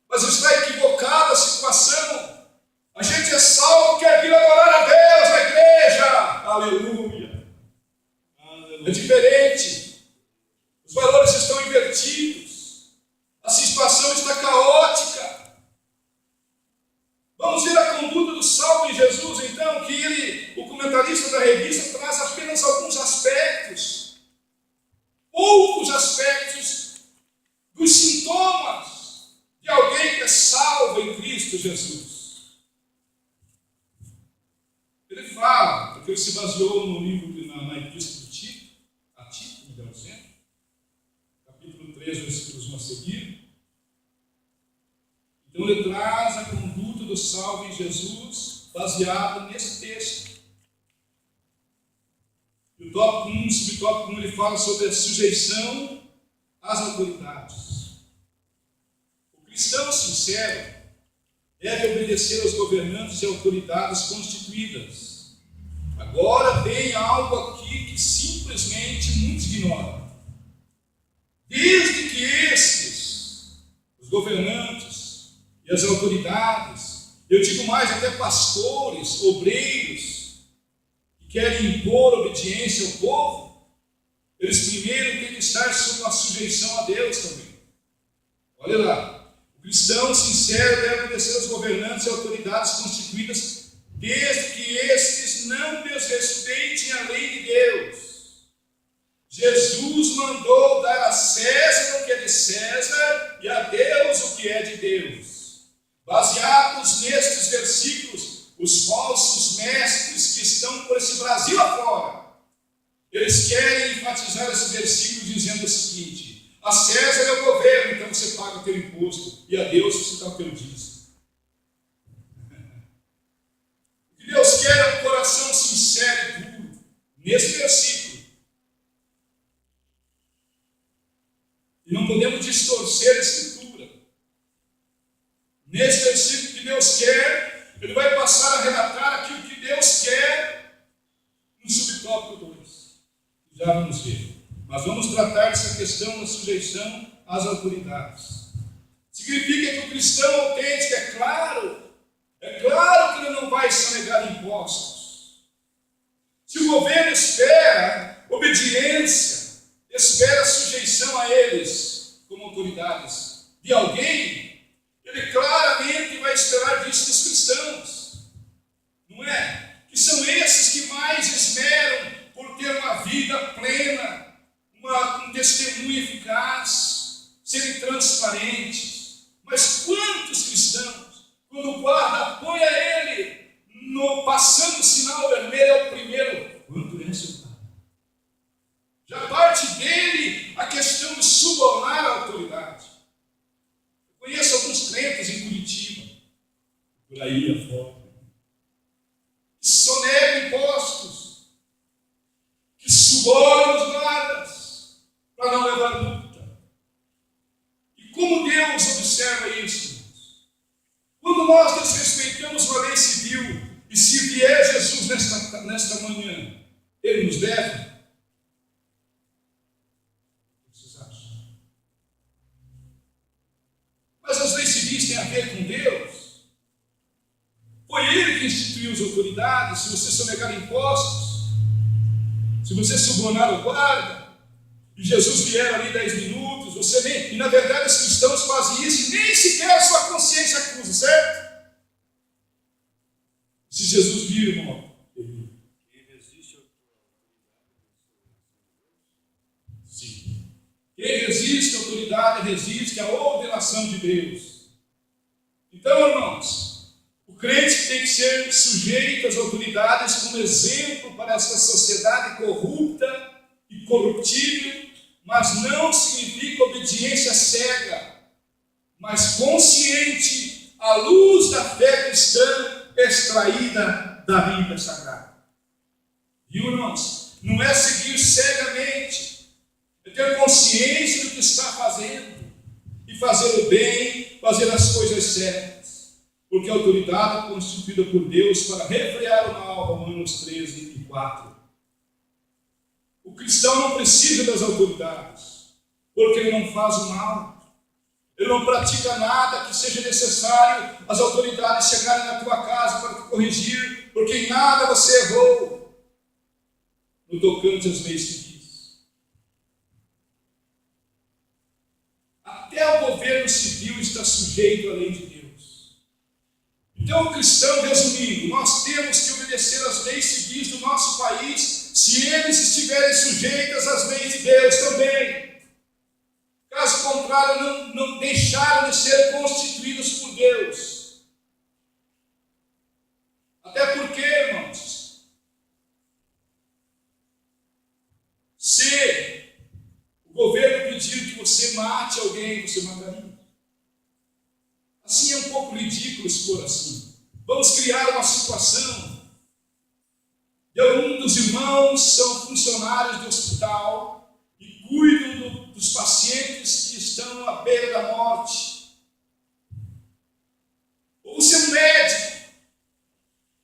Mas está equivocada a situação. A gente é salvo, quer vir adorar a Deus na igreja. Aleluia. Aleluia. É diferente. Os valores estão invertidos. A situação está caótica. Vamos ver a conduta do salvo em Jesus, então, que o comentarista da revista traz apenas alguns aspectos, poucos aspectos dos sintomas de alguém que é salvo em Cristo Jesus. Ele fala, porque ele se baseou no livro, na epístola de Tito, a Tito, melhor dizendo, capítulo 3, versículos 1 a seguir. Então ele traz a conduta do salvo em Jesus baseado nesse texto. E o tópico 1, subtópico 1, ele fala sobre a sujeição às autoridades. O cristão sincero deve obedecer aos governantes e autoridades constituídas. Agora vem algo aqui que simplesmente muitos ignoram. Desde que estes, os governantes e as autoridades, eu digo mais, até pastores, obreiros, que querem impor obediência ao povo, eles primeiro têm que estar sob uma sujeição a Deus também. Olha lá, o cristão sincero deve obedecer aos governantes e autoridades constituídas, desde que estes não desrespeitem a lei de Deus. Jesus mandou dar a César o que é de César e a Deus o que é de Deus. Baseados nestes versículos, os falsos mestres que estão por esse Brasil afora Eles querem enfatizar esse versículo dizendo o seguinte: a César é o governo, então você paga o teu imposto, e a Deus você dá o teu dízimo. O que Deus quer é um coração sincero e puro. Nesse versículo. E não podemos distorcer a Escritura. Nesse versículo que Deus quer, Ele vai passar a relatar aquilo que Deus quer no subtópico 2. Já vamos ver. Mas vamos tratar dessa questão da sujeição às autoridades. Significa que o cristão autêntico, é claro que ele não vai sonegar impostos. Se o governo espera obediência, espera sujeição a eles como autoridades de alguém, ele claramente vai esperar disso dos cristãos. Não é? Que são esses que mais esmeram por ter uma vida plena, um testemunho eficaz, serem transparentes. Mas quantos cristãos, quando o guarda apoia ele, passando o sinal vermelho, é o primeiro: quanto é seu pai? Já parte dele a questão de subornar a autoridade. Eu conheço alguns crentes em Curitiba, por aí afora, que sonegam impostos, que subornam os guardas para não levar multa. E como Deus observa isso? Quando nós desrespeitamos a lei civil, e se vier Jesus nesta manhã, Ele nos deve? O que vocês acham? Mas as leis civis têm a ver com Deus. Foi Ele que instituiu as autoridades. Se você sonegar impostos, se você subornar o guarda, e Jesus vier ali 10 minutos, você nem... E na verdade os cristãos fazem isso e nem sequer a sua consciência acusa, certo? Se Jesus vir, irmão, Quem resiste ao sim. Quem resiste à autoridade resiste à ordenação de Deus. Então, irmãos, o crente tem que ser sujeito às autoridades como exemplo para essa sociedade corrupta e corruptível, mas não significa obediência cega, mas consciente à luz da fé cristã extraída da Bíblia Sagrada. Viu, irmãos? Não é seguir cegamente, é ter consciência do que está fazendo e fazer o bem, fazer as coisas certas, porque a autoridade é constituída por Deus para refrear o mal, Romanos 13:4. O cristão não precisa das autoridades, porque ele não faz o mal. Ele não pratica nada que seja necessário as autoridades chegarem na tua casa para te corrigir, porque em nada você errou no tocante às leis civis. Até o governo civil está sujeito à lei de Deus. Então, o cristão, resumindo, nós temos que obedecer às leis civis do nosso país, se eles estiverem sujeitos às leis de Deus também. Caso contrário, não deixaram de ser constituídos por Deus. Até porque, irmãos, se o governo pedir que você mate alguém, você mataria. Assim é um pouco ridículo expor assim. Vamos criar uma situação de algum dos irmãos são funcionários do hospital e cuidam dos pacientes que estão à beira da morte. Ou você é um médico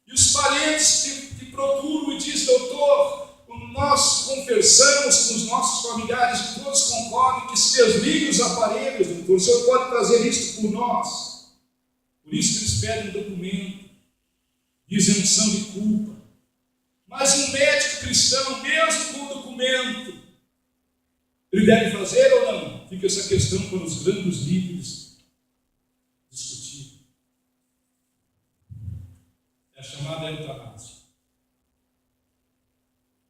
e os parentes te procuram e dizem: doutor, nós conversamos com os nossos familiares e todos concordam que se desliguem os aparelhos, doutor, o senhor pode fazer isso por nós. Por isso que eles pedem um documento de isenção de culpa. Mas um médico cristão, mesmo com documento, ele deve fazer ou não? Fica essa questão para os grandes líderes discutir. É a chamada eutanásia.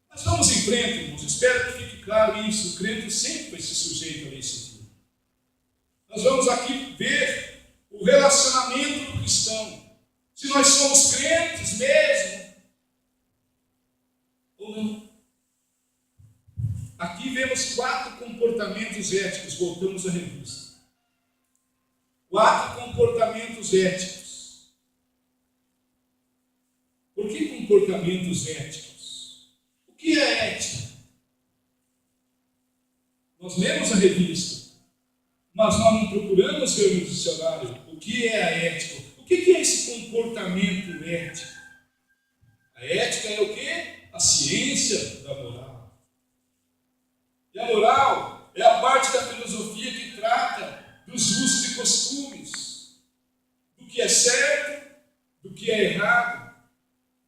Mas vamos em frente, irmãos. Espero que fique claro isso. O crente sempre vai ser sujeito a lei civil. Nós vamos aqui ver o relacionamento do cristão. Se nós somos crentes mesmo ou não. vemos 4 comportamentos éticos. Voltamos à revista. 4 comportamentos éticos. Por que comportamentos éticos? O que é ética? Nós lemos a revista, mas nós não procuramos ver no dicionário o que é a ética. O que é esse comportamento ético? A ética é o quê? A ciência da moral. E a moral é a parte da filosofia que trata dos usos e costumes, do que é certo, do que é errado,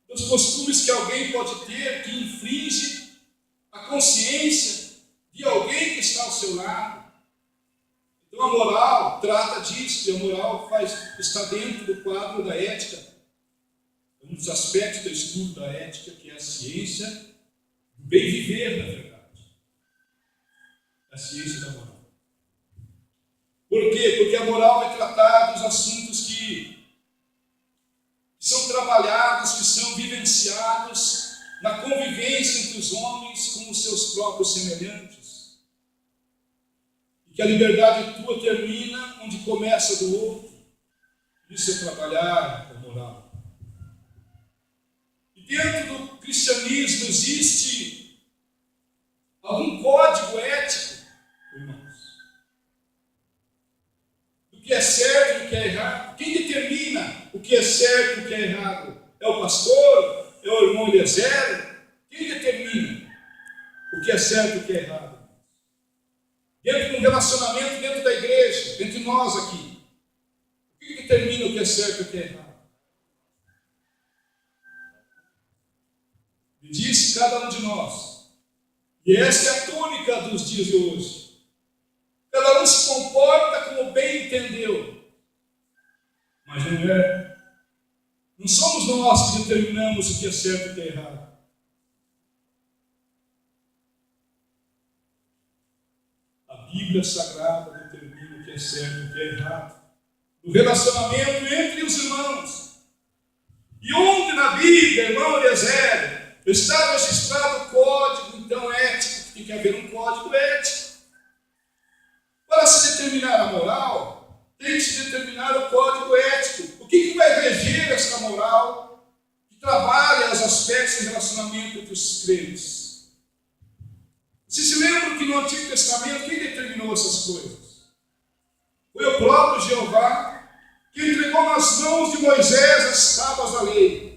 dos costumes que alguém pode ter que infringe a consciência de alguém que está ao seu lado. Então a moral trata disso, e a moral está dentro do quadro da ética. É um dos aspectos do estudo da ética, que é a ciência do bem viver, na verdade. A ciência da moral. Por quê? Porque a moral vai tratar dos assuntos que são trabalhados, que são vivenciados na convivência entre os homens com os seus próprios semelhantes. E que a liberdade tua termina onde começa a do outro. Isso é trabalhar a moral. E dentro do cristianismo existe algum código ético, irmãos? Do que é certo e do que é errado? Quem determina o que é certo e o que é errado? É o pastor? É o irmão Eliezer? Quem determina o que é certo e o que é errado? Dentro de um relacionamento dentro da igreja, entre nós aqui, o que determina o que é certo e o que é errado? E disse cada um de nós, e essa é a tônica dos dias de hoje. Cada um se comporta como bem entendeu, mas não é. Não somos nós que determinamos o que é certo e o que é errado. A Bíblia Sagrada determina o que é certo e o que é errado. No relacionamento entre os irmãos. E onde na Bíblia, irmão Eliezer, está registrado o código, então, ético, tem que haver um código ético. Para se determinar a moral, tem que se determinar o código ético. O que vai reger essa moral que trabalha os aspectos do relacionamento entre os crentes? Você se lembra que no Antigo Testamento, quem determinou essas coisas? Foi o próprio Jeová, que entregou nas mãos de Moisés as tábuas da lei.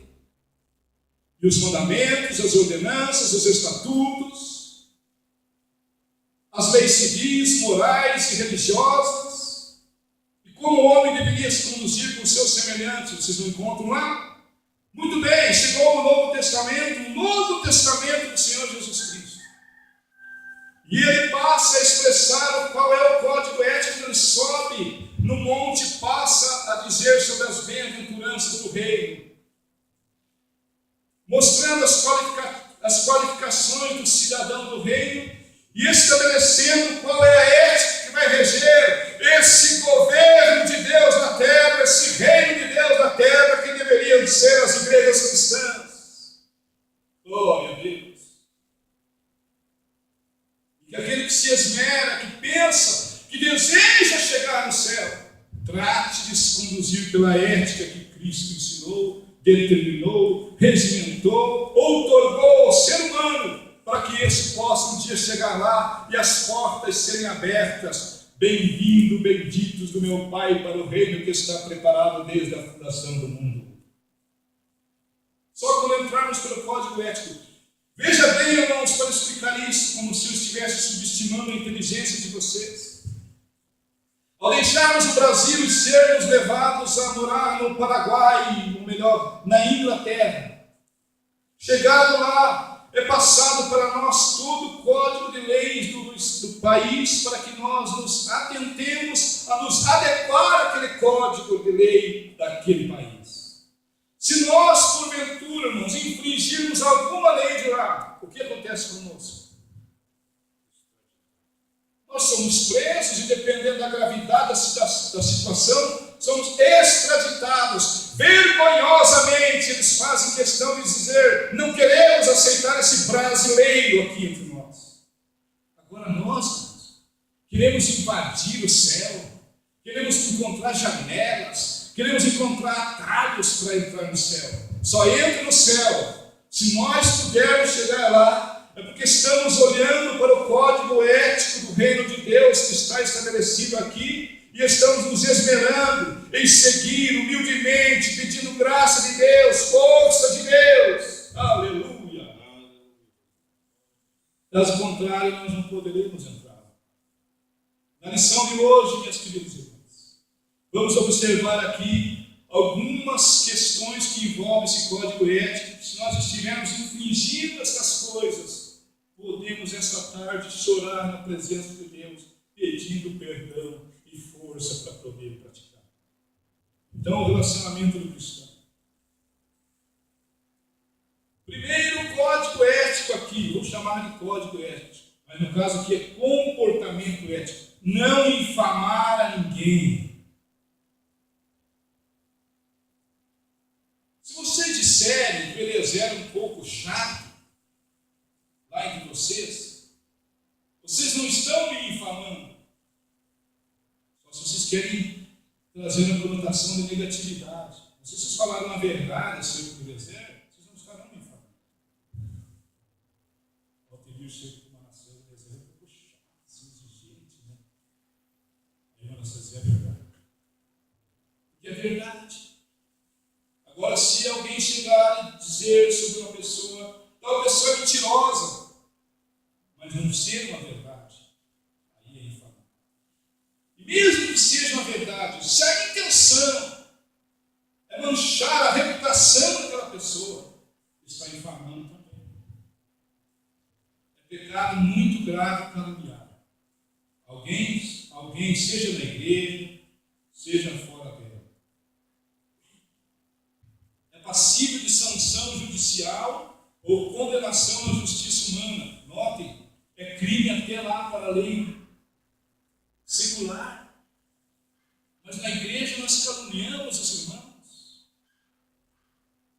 E os mandamentos, as ordenanças, os estatutos, as leis civis, morais e religiosas, e como o homem deveria se conduzir com os seus semelhantes. Vocês não encontram lá? Muito bem, chegou o Novo Testamento do Senhor Jesus Cristo. E ele passa a expressar qual é o código ético, ele sobe no monte, passa a dizer sobre as bem-aventuranças do reino, mostrando as qualificações do cidadão do reino e estabelecendo qual é a ética que vai reger esse governo de Deus na terra, esse reino de Deus na terra, que deveriam ser as igrejas cristãs. Glória a Deus. E aquele que se esmera, que pensa, que deseja chegar no céu, trate de se conduzir pela ética que Cristo ensinou, determinou, regimentou, outorgou ao ser humano, para que esse possa um dia chegar lá e as portas serem abertas. Bem-vindo, benditos do meu Pai, para o reino que está preparado desde a fundação do mundo. Só quando entrarmos pelo código ético, veja bem, irmãos, para explicar isso, como se eu estivesse subestimando a inteligência de vocês. Ao deixarmos o Brasil e sermos levados a morar no Paraguai, ou melhor, na Inglaterra, chegado lá, é passado para nós todo o código de leis do país, para que nós nos atentemos a nos adequar àquele código de lei daquele país. Se nós, porventura, irmãos, infringirmos alguma lei de lá, o que acontece conosco? Nós somos presos e, dependendo da gravidade da situação, somos extraditados. Vergonhosamente, eles fazem questão de dizer: não queremos aceitar esse brasileiro aqui entre nós. para nós, irmãos. Queremos invadir o céu, queremos encontrar janelas, queremos encontrar atalhos para entrar no céu. Só entra no céu se nós pudermos chegar lá, é porque estamos olhando para o código ético do reino de Deus que está estabelecido aqui e estamos nos esmerando em seguir humildemente, pedindo graça de Deus, força de Deus. Aleluia! Caso contrário, nós não poderemos entrar. Na lição de hoje, minhas queridas irmãs, vamos observar aqui algumas questões que envolvem esse código ético. Se nós estivermos infringindo essas coisas, podemos esta tarde chorar na presença de Deus, pedindo perdão e força para poder praticar. Então, o relacionamento do cristão. Primeiro código ético aqui, vou chamar de código ético, mas no caso aqui é comportamento ético. Não infamar a ninguém. Se vocês disserem que o Eliezer é um pouco chato, lá entre vocês não estão me infamando. Só se vocês querem trazer uma conotação de negatividade. Se vocês falaram a verdade acerca do Eliezer, vocês não estarão me infamando. Valterio chega com Manassés, o Eliezer é um pouco chato, assim, exigente, né? Aí Manassés é a verdade. Porque é verdade. Agora, se alguém chegar e dizer sobre uma pessoa, tal pessoa é mentirosa, mas não ser uma verdade, aí é infamar. E mesmo que seja uma verdade, se a intenção é manchar a reputação daquela pessoa, está infamando também. É pecado muito grave caluniar. Alguém, seja na igreja, seja fora dela. Passível de sanção judicial ou condenação na justiça humana. Notem, é crime até lá para a lei secular. Mas na igreja nós caluniamos os irmãos.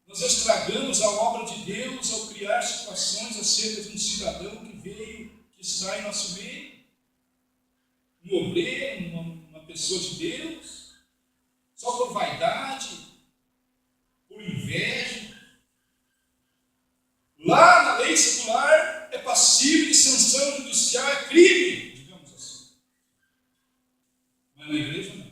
Nós estragamos a obra de Deus ao criar situações acerca de um cidadão que veio, que está em nosso meio. Um obreiro, uma pessoa de Deus, só por vaidade, por inveja. Lá na lei secular é passível de sanção judicial, é crime, digamos assim. Mas na igreja não.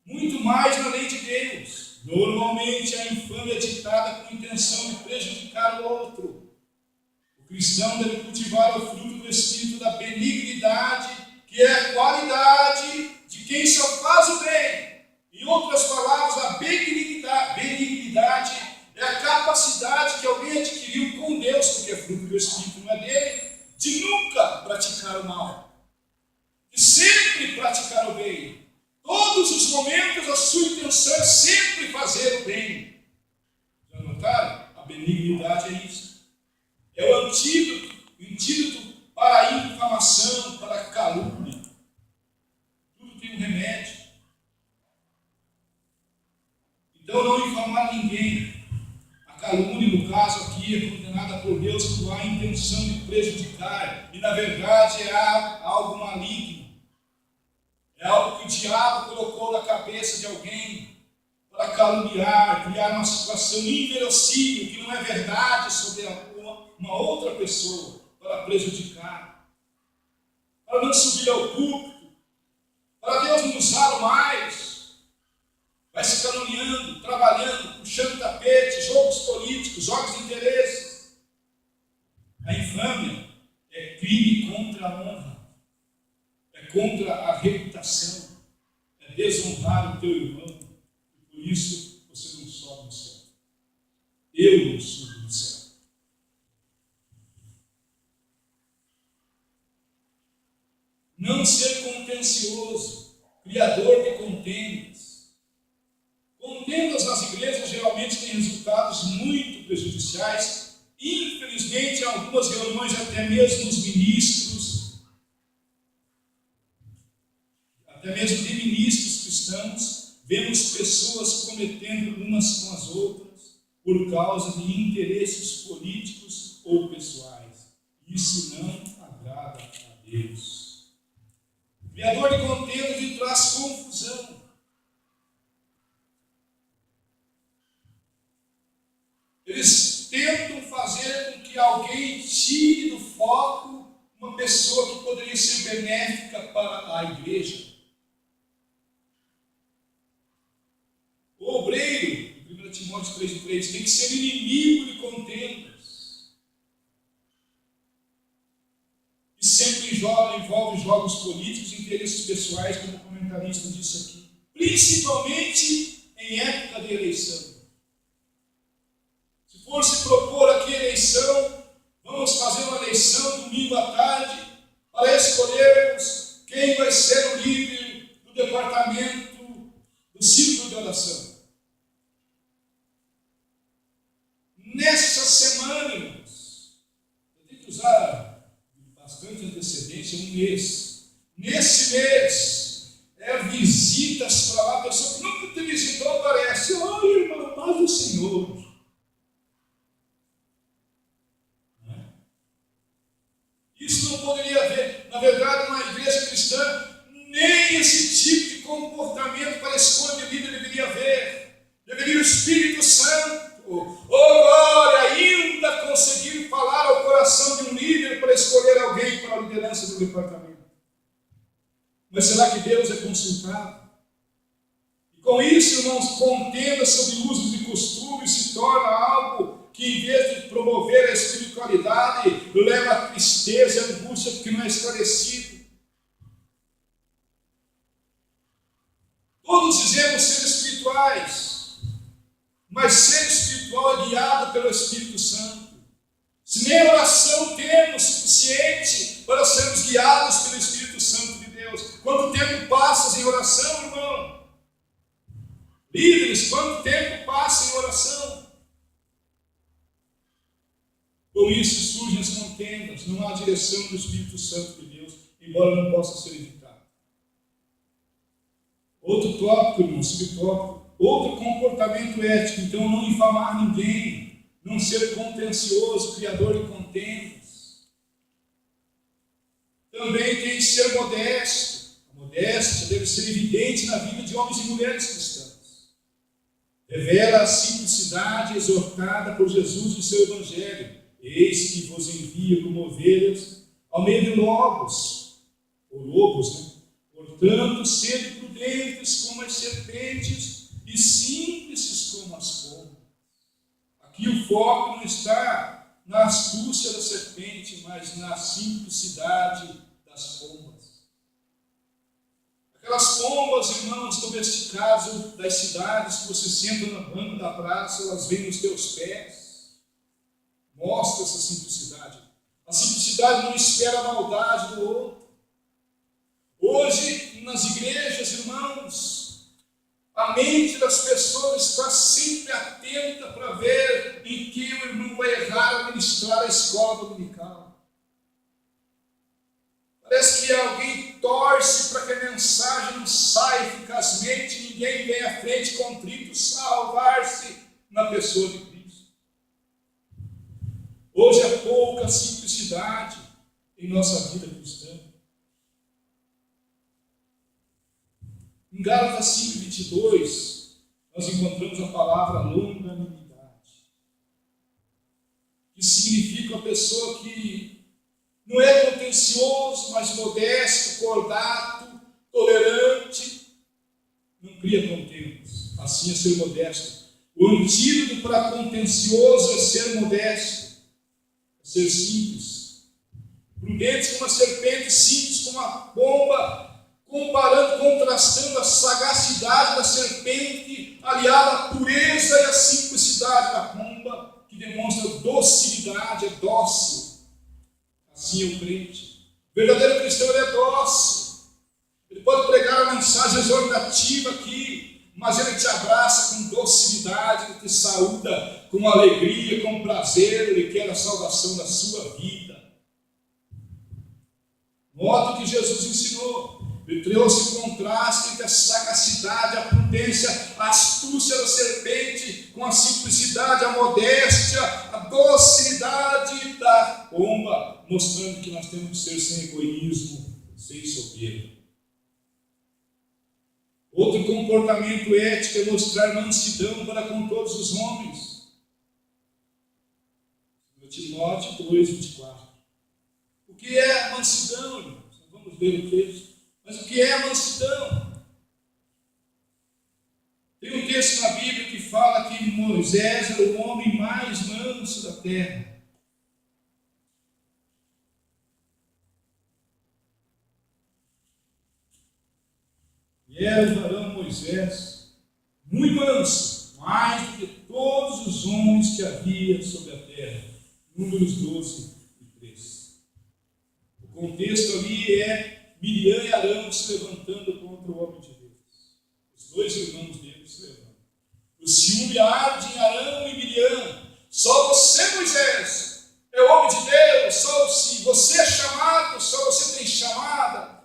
Muito mais na lei de Deus. Normalmente a infâmia é ditada com intenção de prejudicar o outro. O cristão deve cultivar o fruto do Espírito da benignidade, que é a qualidade de quem só faz o bem. Em outras palavras, a benignidade é a capacidade que alguém adquiriu com Deus, porque é fruto do Espírito, não é dele, de nunca praticar o mal, de sempre praticar o bem. Todos os momentos a sua intenção é sempre fazer o bem. Já notaram? A benignidade é isso. É o antídoto para a infamação, para a calúnia. Tudo tem um remédio. Então, não infamar ninguém. A calúnia, no caso aqui, é condenada por Deus quando há intenção de prejudicar. E, na verdade, é algo maligno. É algo que o diabo colocou na cabeça de alguém para caluniar, criar uma situação inverossímil, que não é verdade, sobre uma outra pessoa, para prejudicar. Para não subir ao púlpito. Para Deus não usá-lo mais. Vai se caluniando, trabalhando, puxando tapete, jogos políticos, jogos de interesses. A infâmia é crime contra a honra, é contra a reputação, é desonrar o teu irmão, e por isso você não sobe no céu. Eu não subo no céu. Não ser contencioso, criador de contendas. Contendas nas igrejas geralmente têm resultados muito prejudiciais. Infelizmente, em algumas reuniões, até mesmo os ministros, até mesmo de ministros cristãos, vemos pessoas cometendo umas com as outras por causa de interesses políticos ou pessoais. Isso isso não agrada a Deus. Criador de contendas e traz confusão. Eles tentam fazer com que alguém tire do foco uma pessoa que poderia ser benéfica para a igreja. O obreiro, 1 Timóteo 3,3, tem que ser inimigo de contendas. E sempre envolve jogos políticos e interesses pessoais, como o comentarista disse aqui. Principalmente em época de eleição. Se for se propor aqui eleição, vamos fazer uma eleição domingo à tarde para escolhermos quem vai ser o líder do departamento do círculo de oração. Nessa semana, irmãos, eu tenho que usar bastante antecedência, um mês. Nesse mês, visitas para lá, a pessoa que nunca te visitou aparece. Ai, irmão, paz do Senhor. Isso não poderia haver, na verdade, na igreja cristã, nem esse tipo de comportamento para a escolha de líder deveria haver. Deveria o Espírito Santo, glória, ainda conseguir falar ao coração de um líder para escolher alguém para a liderança do departamento. Mas será que Deus é consultado? E com isso, irmãos, contenda sobre usos e costumes se torna algo que, em vez de promover a espiritualidade, leva a tristeza e a angústia porque não é esclarecido. Todos dizemos ser espirituais, mas ser espiritual é guiado pelo Espírito Santo. Se nem oração temos suficiente para sermos guiados pelo Espírito Santo de Deus. Quanto tempo passas em oração, irmão? Líderes, quanto tempo passa em oração? Com isso surgem as contendas, não há direção do Espírito Santo de Deus, embora não possa ser evitado. Outro tópico, irmão, subtópico, outro comportamento ético, então não infamar ninguém, não ser contencioso, criador de contendas. Também tem que ser modesto. A modéstia deve ser evidente na vida de homens e mulheres cristãos. Revela a simplicidade exortada por Jesus em seu Evangelho. Eis que vos envio como ovelhas ao meio de lobos, ou lobos, né? Portanto, sede prudentes como as serpentes e simples como as pombas. Aqui o foco não está na astúcia da serpente, mas na simplicidade das pombas. Aquelas pombas, irmãos, domesticadas das cidades, que você senta na banca da praça, elas vêm nos teus pés. Mostra essa simplicidade. A simplicidade não espera a maldade do outro. Hoje, nas igrejas, irmãos, a mente das pessoas está sempre atenta para ver em que o irmão vai errar ao ministrar a escola dominical. Parece que alguém torce para que a mensagem não saia eficazmente, ninguém vem à frente contrito salvar-se na pessoa de Cristo. Hoje há pouca simplicidade em nossa vida cristã. Em Gálatas 5:22, nós encontramos a palavra longanimidade, que significa uma pessoa que não é contencioso, mas modesto, cordato, tolerante, não cria contendas. Assim é ser modesto. O antídoto para contencioso é ser modesto. Ser simples, prudentes como a serpente, simples como a pomba, contrastando a sagacidade da serpente, aliada à pureza e à simplicidade da pomba, que demonstra docilidade, é dócil. Assim é o crente. O verdadeiro cristão é dócil. Ele pode pregar a mensagem exortativa aqui, mas ele te abraça com docilidade, ele te saúda com alegria, com prazer, ele quer a salvação da sua vida. Nota o que Jesus ensinou. Ele trouxe contraste entre a sagacidade, a prudência, a astúcia da serpente, com a simplicidade, a modéstia, a docilidade da pomba. mostrando que nós temos que ser sem egoísmo, sem soberba. Outro comportamento ético é mostrar mansidão para com todos os homens. Timóteo 2:24. O que é a mansidão, irmãos? Vamos ver o texto. Mas o que é a mansidão? Tem um texto na Bíblia que fala que Moisés era o homem mais manso da terra. E era o varão Moisés, muito manso, mais do que todos os homens que havia sobre a terra. Números 12:3. O contexto ali é Miriam e Arão se levantando contra o homem de Deus. Os dois irmãos dele se levantam. O ciúme arde em Arão e Miriam. Só você, Moisés, é o homem de Deus. Só se você é chamado, só você tem chamada.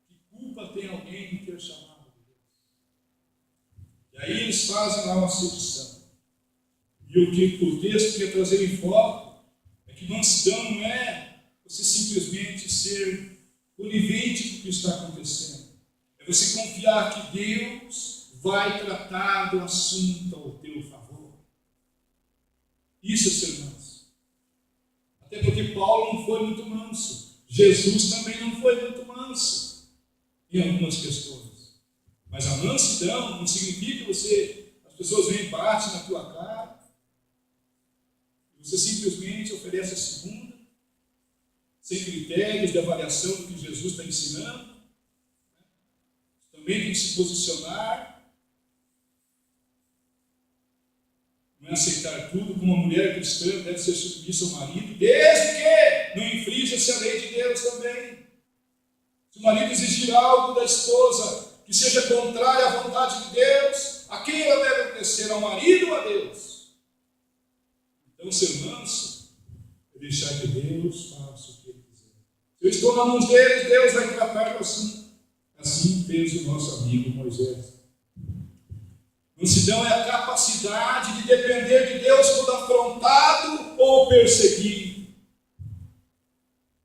Que culpa tem alguém de ter chamado Deus? E aí eles fazem lá uma sedição. E o que o texto quer trazer em foco é que mansidão não é você simplesmente ser conivente com o que está acontecendo. É você confiar que Deus vai tratar do assunto ao teu favor. Isso é ser manso. Até porque Paulo não foi muito manso. Jesus também não foi muito manso em algumas questões. Mas a mansidão não significa as pessoas vêm e batem na tua cara. Você simplesmente oferece a segunda, sem critérios de avaliação do que Jesus está ensinando. Também tem que se posicionar. Não é aceitar tudo, como uma mulher cristã deve ser submissa ao marido, desde que não infrinja-se a lei de Deus também. Se o marido exigir algo da esposa que seja contrário à vontade de Deus, a quem ela deve obedecer? Ao marido ou a Deus? Então, ser manso é deixar que Deus faça o que Ele quiser. Se eu estou nas mãos dele, Deus vai tratar assim. Assim fez o nosso amigo Moisés. Mansidão é a capacidade de depender de Deus quando afrontado ou perseguido.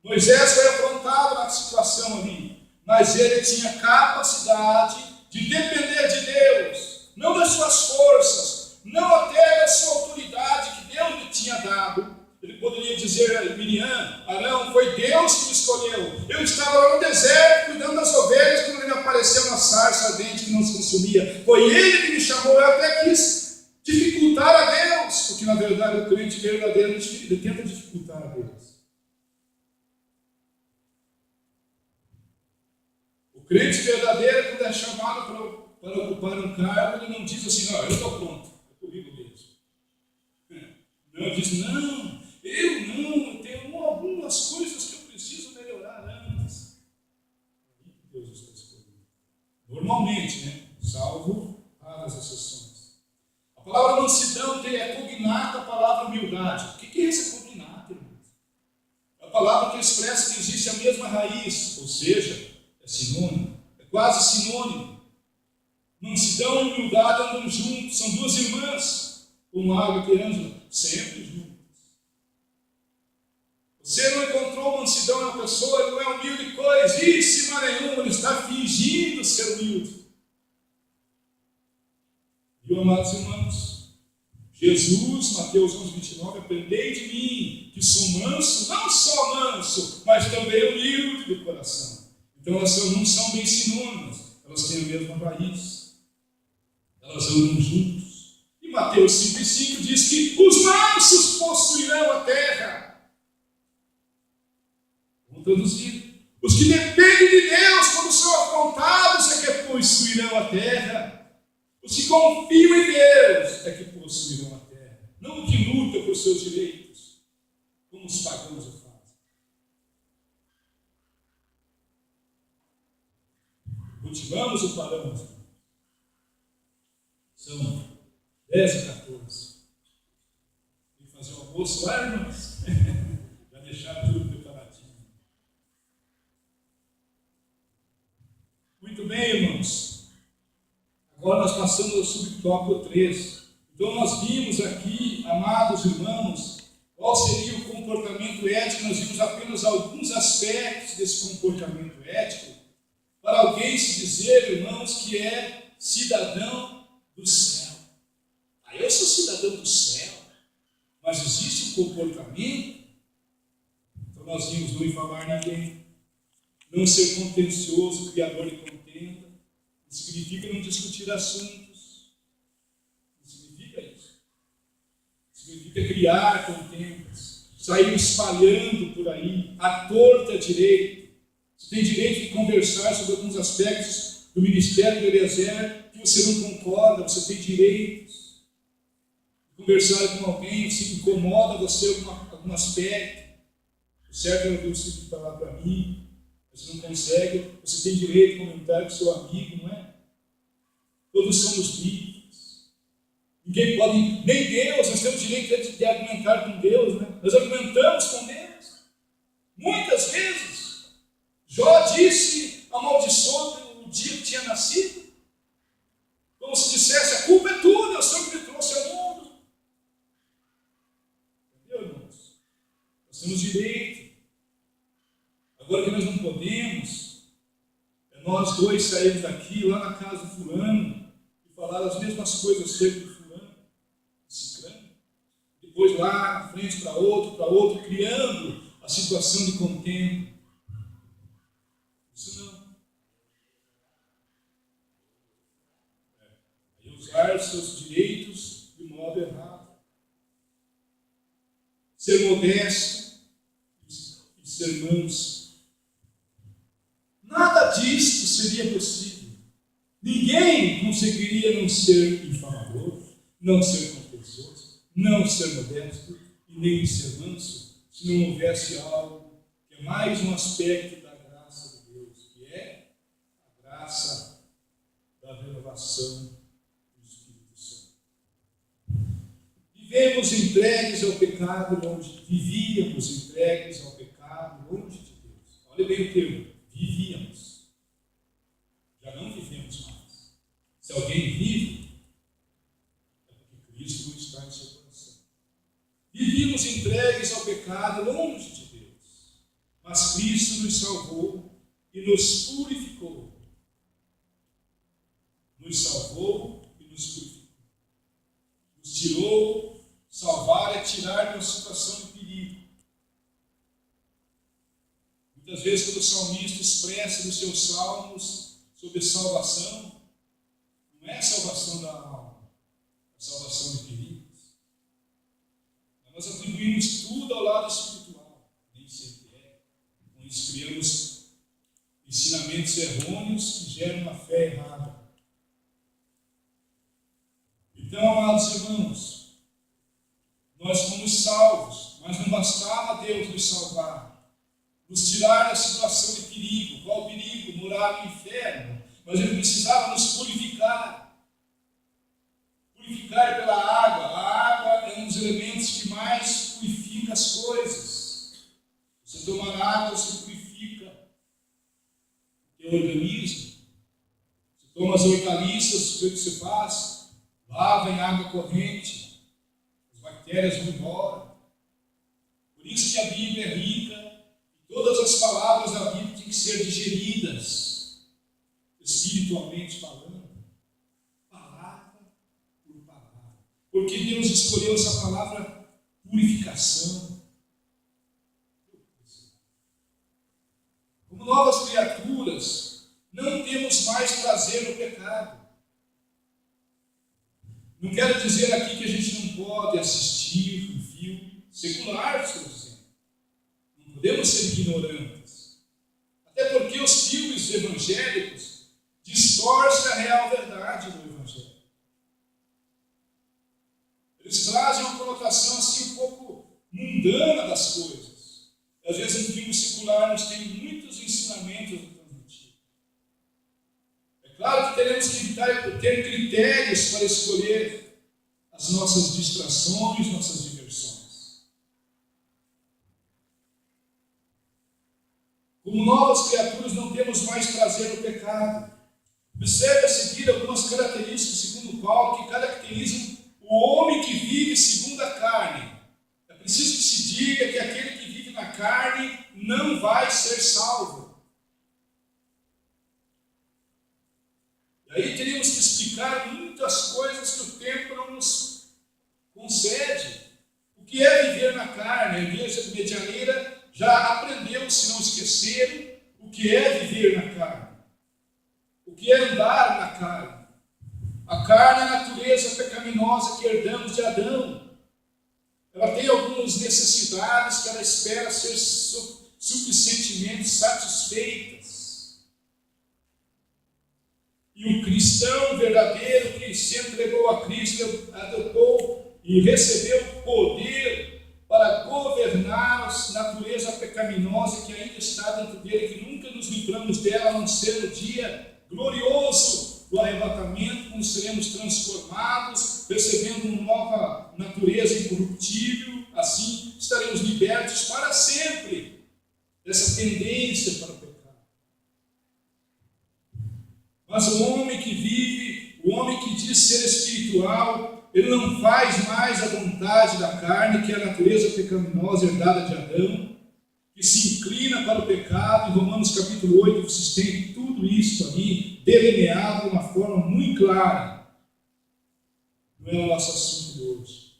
Moisés foi afrontado na situação ali, mas ele tinha capacidade de depender de Deus, não das suas forças, não até da sua autoridade que Deus lhe tinha dado. Ele poderia dizer a Miriam, Arão, foi Deus que me escolheu. Eu estava lá no deserto cuidando das ovelhas quando ele apareceu na sarça ardente que não se consumia. Foi ele que me chamou. Eu até quis dificultar a Deus, porque na verdade o crente verdadeiro ele tenta dificultar a Deus. O crente verdadeiro, quando é chamado para ocupar um cargo, ele não diz assim, não, eu estou pronto, é comigo mesmo. Não, ele diz, não, eu tenho algumas coisas que eu preciso melhorar antes. Deus está escolhendo. Normalmente, né? Salvo raras exceções. A palavra mansidão é cognata a palavra humildade. O que é essa cognata, irmãos? É a palavra que expressa que existe a mesma raiz, ou seja, é sinônimo, é quase sinônimo. Mansidão e humildade andam juntos, são duas irmãs, como Ágata e Ângela, sempre juntas. Você não encontrou mansidão na pessoa, ele não é humilde coisíssima nenhuma, ele está fingindo ser humilde. E, amados irmãos, Jesus, Mateus 11:29, aprendei de mim, que sou manso, não só manso, mas também humilde de coração. Então elas não são bem sinônimas, elas têm a mesma raiz, elas andam juntos. E Mateus 5:5 diz que os mansos possuirão a terra. Vamos traduzir. Os que dependem de Deus, quando são afrontados, é que possuirão a terra. Os que confiam em Deus é que possuirão a terra. Não o que luta por seus direitos, como os pagãos o fazem. Cultivamos o parâmetro. São 10h14. Tem que fazer o almoço lá, irmãos? Já deixaram tudo preparadinho. Muito bem, irmãos. Agora nós passamos ao subtópico 3. Então nós vimos aqui, amados irmãos, qual seria o comportamento comportamento ético, nós vimos apenas alguns aspectos desse comportamento ético, para alguém se dizer, irmãos, que é cidadão do céu. Eu sou cidadão do céu, mas existe um comportamento. Então nós vimos não infamar ninguém, não ser contencioso, criador de contenda. Não significa não discutir assuntos. Não significa isso. Significa criar contendas, sair espalhando por aí, à torta e à direita. Você tem direito de conversar sobre alguns aspectos do ministério do Eliezer que você não concorda, você tem direito de conversar com alguém que incomoda você algum aspecto. O certo é o que você falar para mim, você não consegue, você tem direito de comentar com seu amigo, não é? Todos somos livres. Ninguém pode, nem Deus, nós temos direito de argumentar com Deus, né? Nós argumentamos com Deus. Muitas vezes. Jó disse, amaldiçoou o dia que tinha nascido. Como se dissesse, a culpa é tua, é o Senhor que me trouxe ao mundo. Entendeu, irmãos? Nós temos direito. Agora que nós não podemos, é nós dois sairmos daqui, lá na casa do fulano, e falar as mesmas coisas acerca do fulano, do ciclano. Depois lá na frente para outro, criando a situação de contenda. Isso não. É usar seus direitos de modo errado. Ser modesto e ser manso. Nada disto seria possível. Ninguém conseguiria não ser infamador, não ser contencioso, não ser modesto e nem ser manso, se não houvesse algo que é mais um aspecto da graça de Deus, que é a graça da renovação do Espírito Santo. Vivíamos entregues ao pecado longe de Deus. Olha bem o termo, vivíamos. Já não vivemos mais. Se alguém vive, é porque Cristo não está em seu coração. Vivíamos entregues ao pecado longe de Deus, mas Cristo nos salvou e nos purificou. Nos salvou e nos purificou. Nos tirou, salvar é tirar de uma situação de perigo. Muitas vezes, quando o salmista expressa nos seus salmos sobre salvação, não é a salvação da alma, é a salvação de perigos. Nós atribuímos tudo ao lado espiritual, nem sempre é. Com isso criamos ensinamentos errôneos que geram uma fé errada. Então, amados irmãos, nós fomos salvos, mas não bastava Deus nos salvar, nos tirar da situação de perigo. Qual o perigo? Morar no inferno. Mas Ele precisava nos purificar. Purificar pela água. A água é um dos elementos que mais purifica as coisas. Você tomar água, você purifica o teu organismo. Você toma as hortaliças, o que você faz? Lava em água corrente. As bactérias vão embora. Por isso que a Bíblia é rica. Todas as palavras da Bíblia têm que ser digeridas, espiritualmente falando, palavra por palavra. Porque Deus escolheu essa palavra purificação. Como novas criaturas, não temos mais prazer no pecado. Não quero dizer aqui que a gente não pode assistir um filme secular, estou dizendo. Podemos ser ignorantes. Até porque os filmes evangélicos distorcem a real verdade do Evangelho. Eles trazem uma conotação assim um pouco mundana das coisas. Às vezes, no filme secular, nós temos muitos ensinamentos a transmitir. É claro que teremos que ter critérios para escolher as nossas distrações, nossas diversões. Como novas criaturas, não temos mais prazer no pecado. Observe a seguir algumas características, segundo Paulo, que caracterizam o homem que vive segundo a carne. É preciso que se diga que aquele não vai ser salvo. E aí teríamos que explicar muitas coisas que o tempo não nos concede. O que é viver na carne? A igreja medianeira já aprendeu, se não esqueceram, o que é viver na carne. O que é andar na carne. A carne é a natureza pecaminosa que herdamos de Adão. Ela tem algumas necessidades que ela espera ser suficientemente satisfeitas. E o cristão verdadeiro que se entregou a Cristo, adotou e recebeu poder para governar a natureza pecaminosa que ainda está dentro dele, que nunca nos livramos dela, a não ser no dia glorioso do arrebatamento, quando seremos transformados, recebendo uma nova natureza incorruptível. Assim estaremos libertos para sempre dessa tendência para o pecado. Mas o homem que vive, o homem que diz ser espiritual, ele não faz mais a vontade da carne, que é a natureza pecaminosa herdada de Adão, que se inclina para o pecado. Em Romanos capítulo 8, vocês têm tudo isso ali delineado de uma forma muito clara. Não é o nosso assunto de hoje.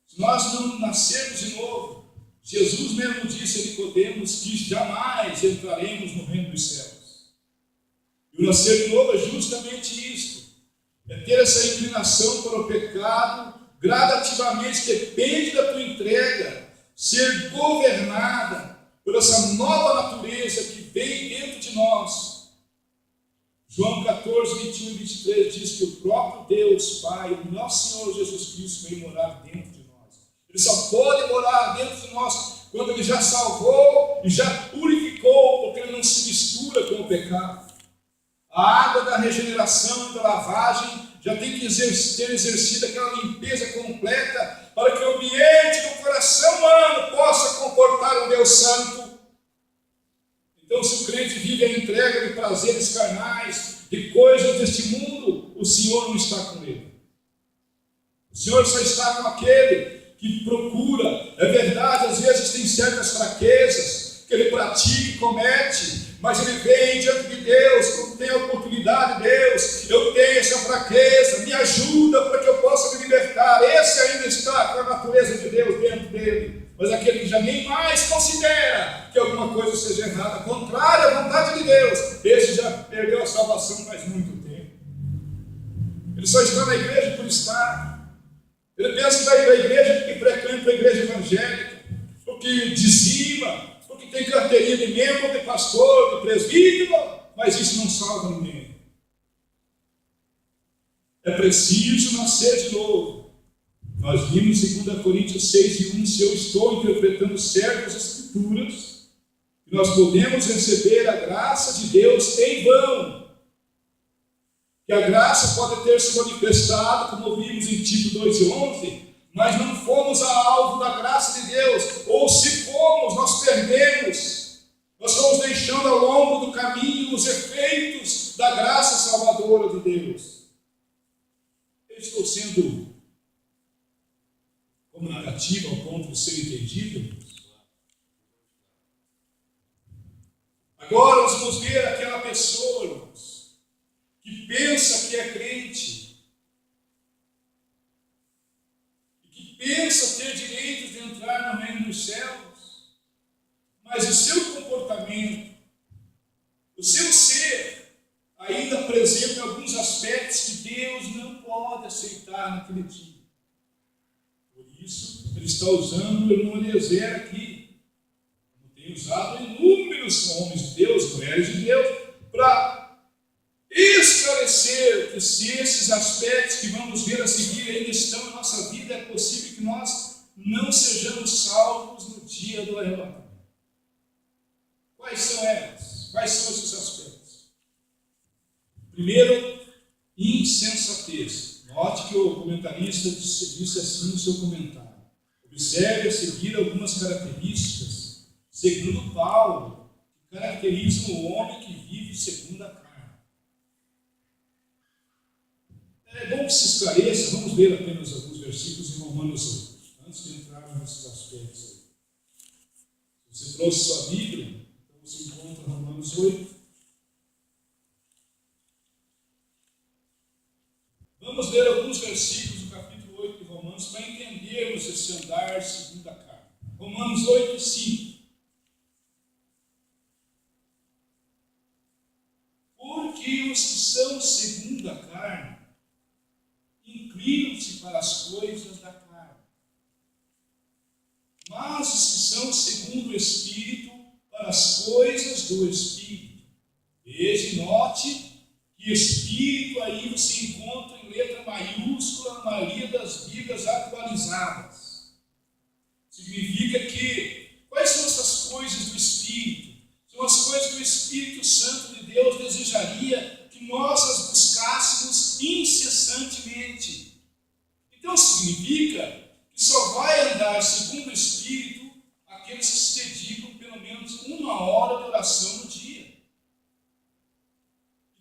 Se nós não nascermos de novo, Jesus mesmo disse a Nicodemos que jamais entraremos no reino dos céus. E o nascer de novo é justamente isso. É ter essa inclinação para o pecado, gradativamente, depende da tua entrega, ser governada por essa nova natureza que vem dentro de nós. João 14, 21 e 23 diz que o próprio Deus Pai, o nosso Senhor Jesus Cristo, veio morar dentro de nós. Ele só pode morar dentro de nós quando Ele já salvou e já purificou, porque Ele não se mistura com o pecado. A água da regeneração e da lavagem já tem que ter exercido aquela limpeza completa para que o ambiente do coração humano possa comportar um Deus Santo. Então, se o crente vive a entrega de prazeres carnais, de coisas deste mundo, o Senhor não está com ele. O Senhor só está com aquele que procura. É verdade, às vezes tem certas fraquezas que ele pratica e comete, mas ele vem diante de Deus, quando tem a oportunidade, Deus, eu tenho essa fraqueza, me ajuda para que eu possa me libertar. Esse ainda está com a natureza de Deus dentro dele. Mas aquele que já nem mais considera que alguma coisa seja errada, contrária à vontade de Deus, esse já perdeu a salvação faz muito tempo. Ele só está na igreja por estar. Ele pensa que vai para a igreja porque frequenta a igreja evangélica, porque dizima, porque tem carteirinha de membro, de pastor, de presbítero, mas isso não salva ninguém. É preciso nascer de novo. Nós vimos em 2 Coríntios 6 e 1, se eu estou interpretando certo as Escrituras, que nós podemos receber a graça de Deus em vão. Que a graça pode ter se manifestado, como vimos em Tito 2 e 11, mas não fomos alvo da graça de Deus, ou se fomos, nós perdemos. Nós fomos deixando ao longo do caminho os efeitos da graça salvadora de Deus. Eu estou sendo comunicativo ao ponto de ser entendido? Agora nós vamos ver aquela pessoa, irmãos, que pensa que é crente, e que pensa ter direito de entrar no reino dos céus, mas o seu comportamento, o seu ser, ainda apresenta alguns aspectos que Deus não pode aceitar naquele dia. Por isso, ele está usando o irmão Eliezer aqui, como tem usado inúmeros homens de Deus, mulheres de Deus, para esclarecer que se esses aspectos que vamos ver a seguir ainda estão na nossa vida, é possível que nós não sejamos salvos no dia do arrebatamento. Quais são elas? Quais são esses aspectos? Primeiro, insensatez. Note que o comentarista disse assim no seu comentário. Observe a seguir algumas características, segundo Paulo, que caracterizam o homem que vive segundo a carne. É bom que se esclareça, vamos ler apenas alguns versículos em Romanos 8, antes de entrarmos nesses aspectos aí. Você trouxe sua Bíblia? Você encontra Romanos 8. Vamos ler alguns versículos do capítulo 8 de Romanos para entendermos esse andar segundo a carne. Romanos 8, 5. Porque os que são segundo a carne inclinam-se para as coisas da carne, mas os que são segundo o Espírito para as coisas do Espírito. Veja e note que Espírito aí você encontra em letra maiúscula na maioria das Bíblias atualizadas. Significa que, quais são essas coisas do Espírito? São as coisas que o Espírito Santo de Deus desejaria que nós as buscássemos incessantemente. Então significa que só vai andar segundo o Espírito aqueles que se dedicam pelo menos 1 hora de oração no dia.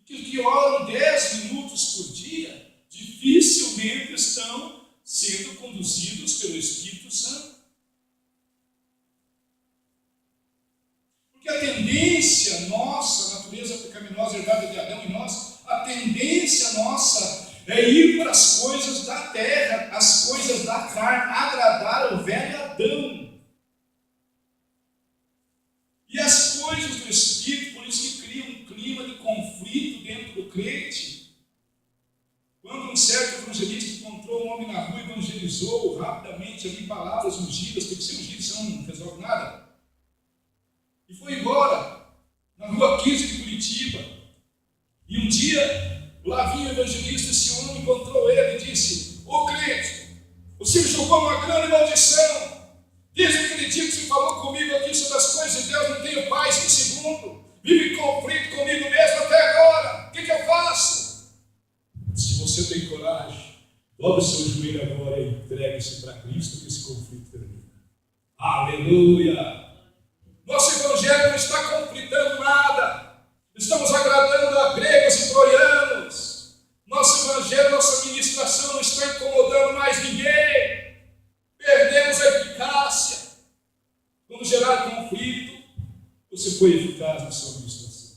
E que oram 10 minutos por dia dificilmente estão sendo conduzidos pelo Espírito Santo. Porque a tendência nossa, a natureza pecaminosa herdada de Adão em nós, a tendência nossa é ir para as coisas da terra, as coisas da carne, agradar o velho Adão. E as coisas do Espírito, por isso que cria um clima de conflito dentro do crente. Quando um certo evangelista encontrou um homem na rua e evangelizou rapidamente ali palavras ungidas, tem que ser ungido, senão não resolve nada. E foi embora, na rua 15 de Curitiba. E um dia, lá vinha o evangelista, esse homem encontrou ele e disse: ô crente, você me jogou uma grande maldição. Desde aquele dia que você falou comigo aqui sobre as coisas de Deus, não tenho paz um segundo. Vive em conflito comigo mesmo até agora. O que eu faço? Se você tem coragem, dobre o seu joelho agora e entregue-se para Cristo, que esse conflito termina. Aleluia! Nosso evangelho não está conflitando nada. Estamos agradando a gregos e troianos. Nosso evangelho, nossa ministração não está incomodando mais ninguém. Perdemos a eficácia. Quando gerar conflito, você foi eficaz na sua ministração.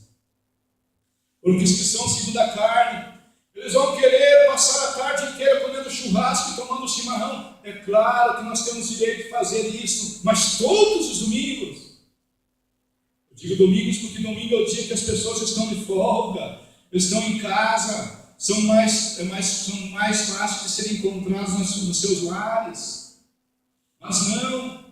Porque os que são segundo a carne, eles vão querer passar a tarde inteira comendo churrasco e tomando chimarrão. É claro que nós temos direito de fazer isso, mas todos os domingos. Eu digo domingos porque domingo é o dia que as pessoas estão de folga, estão em casa, são mais fáceis de serem encontrados nos seus lares. Mas não.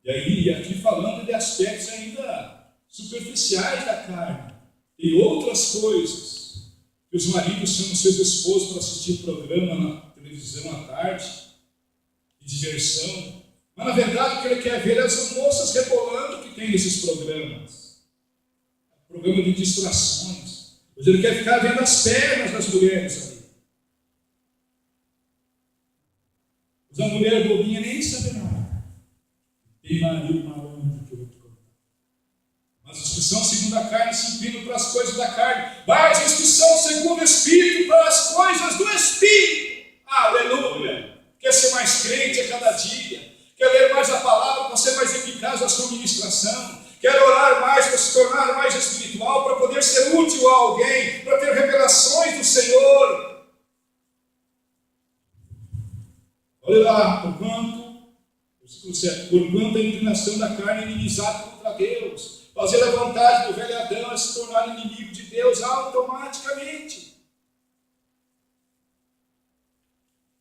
E aqui falando de aspectos ainda superficiais da carne. E outras coisas. Que os maridos chamam seus esposos para assistir programa na televisão à tarde, de diversão. Mas na verdade o que ele quer ver é as moças rebolando que tem nesses programas. Programa de distrações. Mas ele quer ficar vendo as pernas das mulheres ali. Mas a mulher bobinha nem sabe nada. Tem marido malandro que eu vou te contar. Mas os que são segundo a carne se inclinam para as coisas da carne. Mas os que são segundo o Espírito para as coisas do Espírito. Aleluia! Quer ser mais crente a cada dia. Quer ler mais a palavra para ser mais eficaz na sua ministração. Quer orar mais para se tornar mais espiritual, para poder ser útil a alguém, para ter revelações do Senhor. Olha lá, porquanto a inclinação da carne é inimizade contra Deus. Fazer a vontade do velho Adão é se tornar inimigo de Deus automaticamente.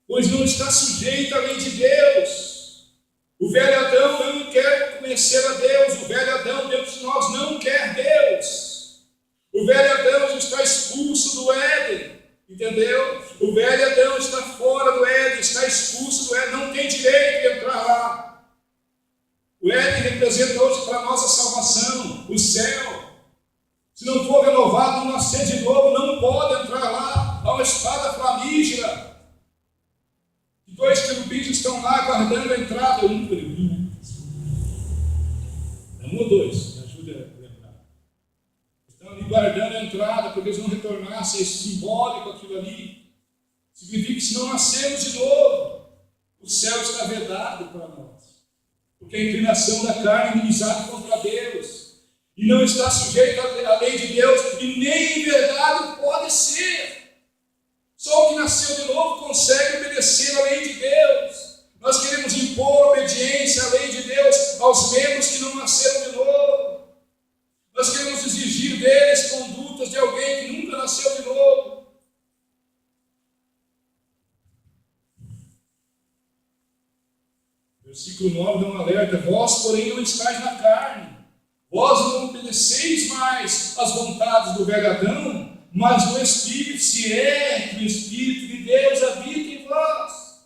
Pois não está sujeito à lei de Deus. O velho Adão não quer conhecer a Deus. O velho Adão dentro de nós não quer Deus. O velho Adão já está expulso do Éden. Entendeu? O velho Adão está fora do Éden, está expulso do Éden, não tem direito de entrar lá. O Éden representa hoje para nós a salvação, o céu. Se não for renovado, não nascer de novo, não pode entrar lá. Há uma espada flamígera. E 2 querubins estão lá guardando a entrada. Um querubim, né? É 1 ou 2, me ajuda a lembrar. Estão ali guardando a entrada, porque eles não retornassem. É simbólico aquilo ali. Significa que se não nascermos de novo, o céu está vedado para nós. Porque a inclinação da carne é inimizade contra Deus. E não está sujeito à lei de Deus, e nem em verdade pode ser. Só o que nasceu de novo consegue obedecer à lei de Deus. Nós queremos impor obediência à lei de Deus aos membros que não nasceram de novo. Nós queremos exigir deles condutas de alguém que nunca nasceu de novo. Versículo 9 dá um alerta: vós, porém, não estáis na carne. Vós não obedeceis mais às vontades do velho Adão, mas no Espírito, se é que o Espírito de Deus habita em vós.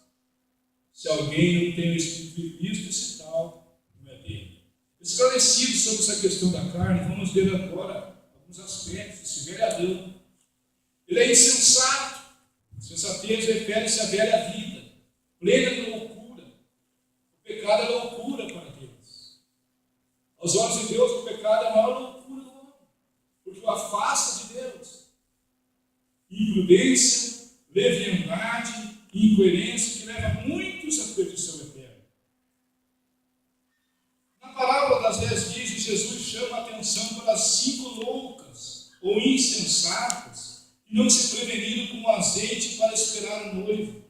Se alguém não tem o Espírito de Cristo, esse tal não é dele. Esclarecido sobre essa questão da carne, vamos ver agora alguns aspectos desse velho Adão. Ele é insensato. Sensatez refere-se à velha vida, plena de loucura. O pecado é loucura para Deus. Aos olhos de Deus, o pecado é a maior loucura do homem, porque o afasta de Deus. Imprudência, leviandade e incoerência que leva muitos à perdição eterna. Na parábola das 10 virgens, Jesus chama a atenção para as 5 loucas ou insensatas que não se preveniram com o azeite para esperar o noivo.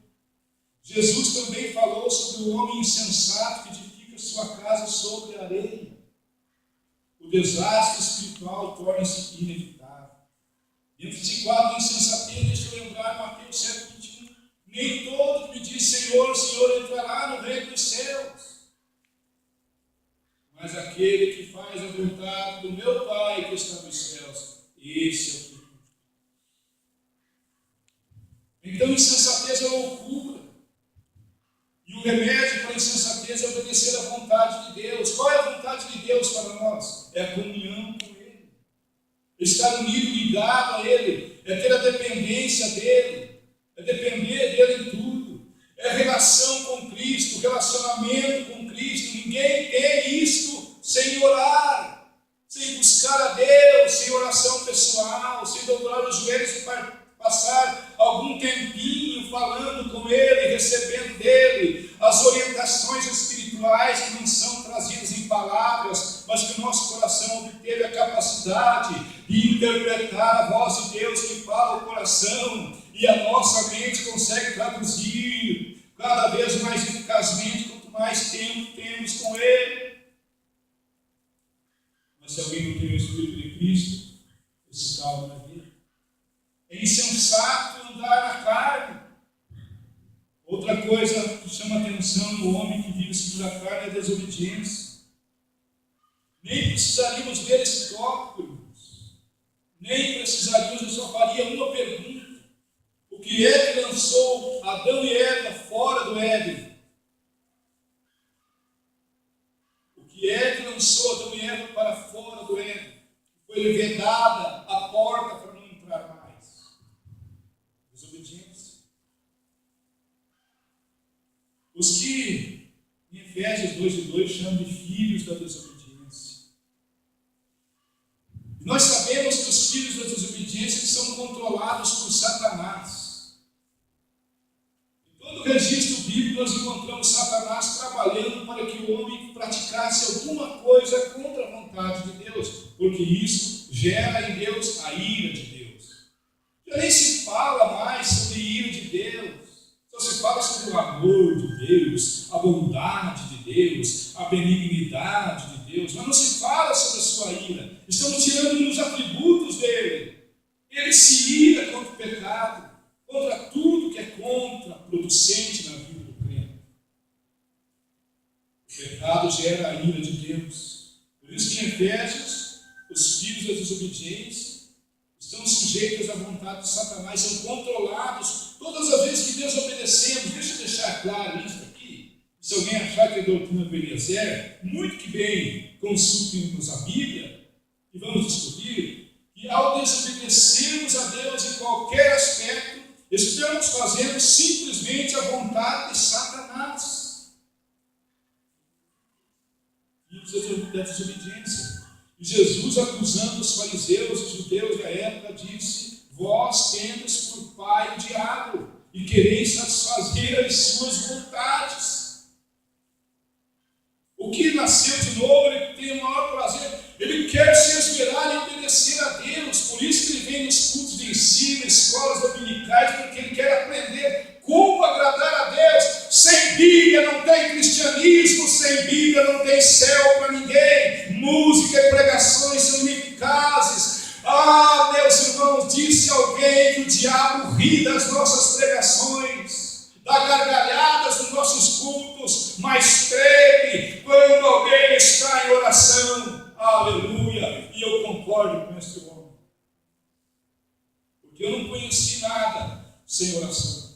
Jesus também falou sobre o homem insensato que edifica sua casa sobre a areia. O desastre espiritual torna-se inevitável. Dentro desse quadro de insensatez, deixa eu lembrar Mateus 7,21. Nem todo que me diz Senhor, Senhor entrará no reino dos céus, mas aquele que faz a vontade do meu Pai que está nos céus, esse é o que. Então, insensatez é loucura. E o remédio para a insensatez é obedecer à vontade de Deus. Qual é a vontade de Deus para nós? É a comunhão com Ele. Estar unido, ligado a Ele. É ter a dependência dEle. É depender dEle em tudo. É relação com Cristo, relacionamento com Cristo. Ninguém tem isto sem orar, sem buscar a Deus, sem oração pessoal, sem dobrar os joelhos e passar algum tempinho falando com Ele, recebendo dEle as orientações espirituais que não são trazidas em palavras, mas que o nosso coração obteve a capacidade de interpretar a voz de Deus que fala o coração, e a nossa mente consegue traduzir cada vez mais eficazmente quanto mais tempo temos com Ele. Mas se alguém não tem o Espírito de Cristo, esse tal não é dele. É insensato andar na carne. Outra coisa que chama a atenção no homem que vive segundo a carne é a desobediência. Nem precisaríamos ver esse tópico, irmãos. Nem precisaríamos, eu só faria uma pergunta. O que é que lançou Adão e Eva fora do Éden? O que é que lançou Adão e Eva para fora do Éden? Foi vedada a porta para não entrar mais. Desobediência. Os que em Efésios 2:2 chamam de filhos da desobediência. E nós sabemos que os filhos da desobediência são controlados por Satanás. Em todo o registro bíblico nós encontramos Satanás trabalhando para que o homem praticasse alguma coisa contra a vontade de Deus, porque isso gera em Deus a ira de Deus. Já nem se fala mais sobre a ira de Deus, só se fala sobre o amor de Deus, a bondade de Deus, a benignidade de Deus, mas não se fala sobre a sua ira. Estamos tirando os atributos dele. Ele se ira contra o pecado, contra tudo que é contraproducente na vida do crente. O pecado gera a ira de Deus. Por isso que em Efésios, os filhos da desobediência estão sujeitos à vontade de Satanás, são controlados todas as vezes que desobedecemos. Deixa eu deixar claro isso aqui. Se alguém achar que é doutrina do Eliezer, muito que bem, consultem-nos a Bíblia e vamos descobrir que ao desobedecermos a Deus em qualquer aspecto, estamos fazendo simplesmente a vontade de Satanás. Filhos da desobediência. E Jesus, acusando os fariseus e judeus da época, disse: vós tendes por pai o diabo e quereis satisfazer as suas vontades. O o que nasceu de novo, ele tem o maior prazer, ele quer se esmerar e obedecer a Deus. Por isso que ele vem nos cultos de ensino, escolas dominicais, porque ele quer aprender como agradar a Deus. Sem Bíblia não tem cristianismo, sem Bíblia não tem céu para ninguém. Música e pregações são ineficazes. Ah, meus irmãos, disse alguém que o diabo ri das nossas pregações, dá gargalhadas nos nossos cultos, mas treme quando alguém está em oração. Aleluia! E eu concordo com este homem, porque eu não conheci nada sem oração.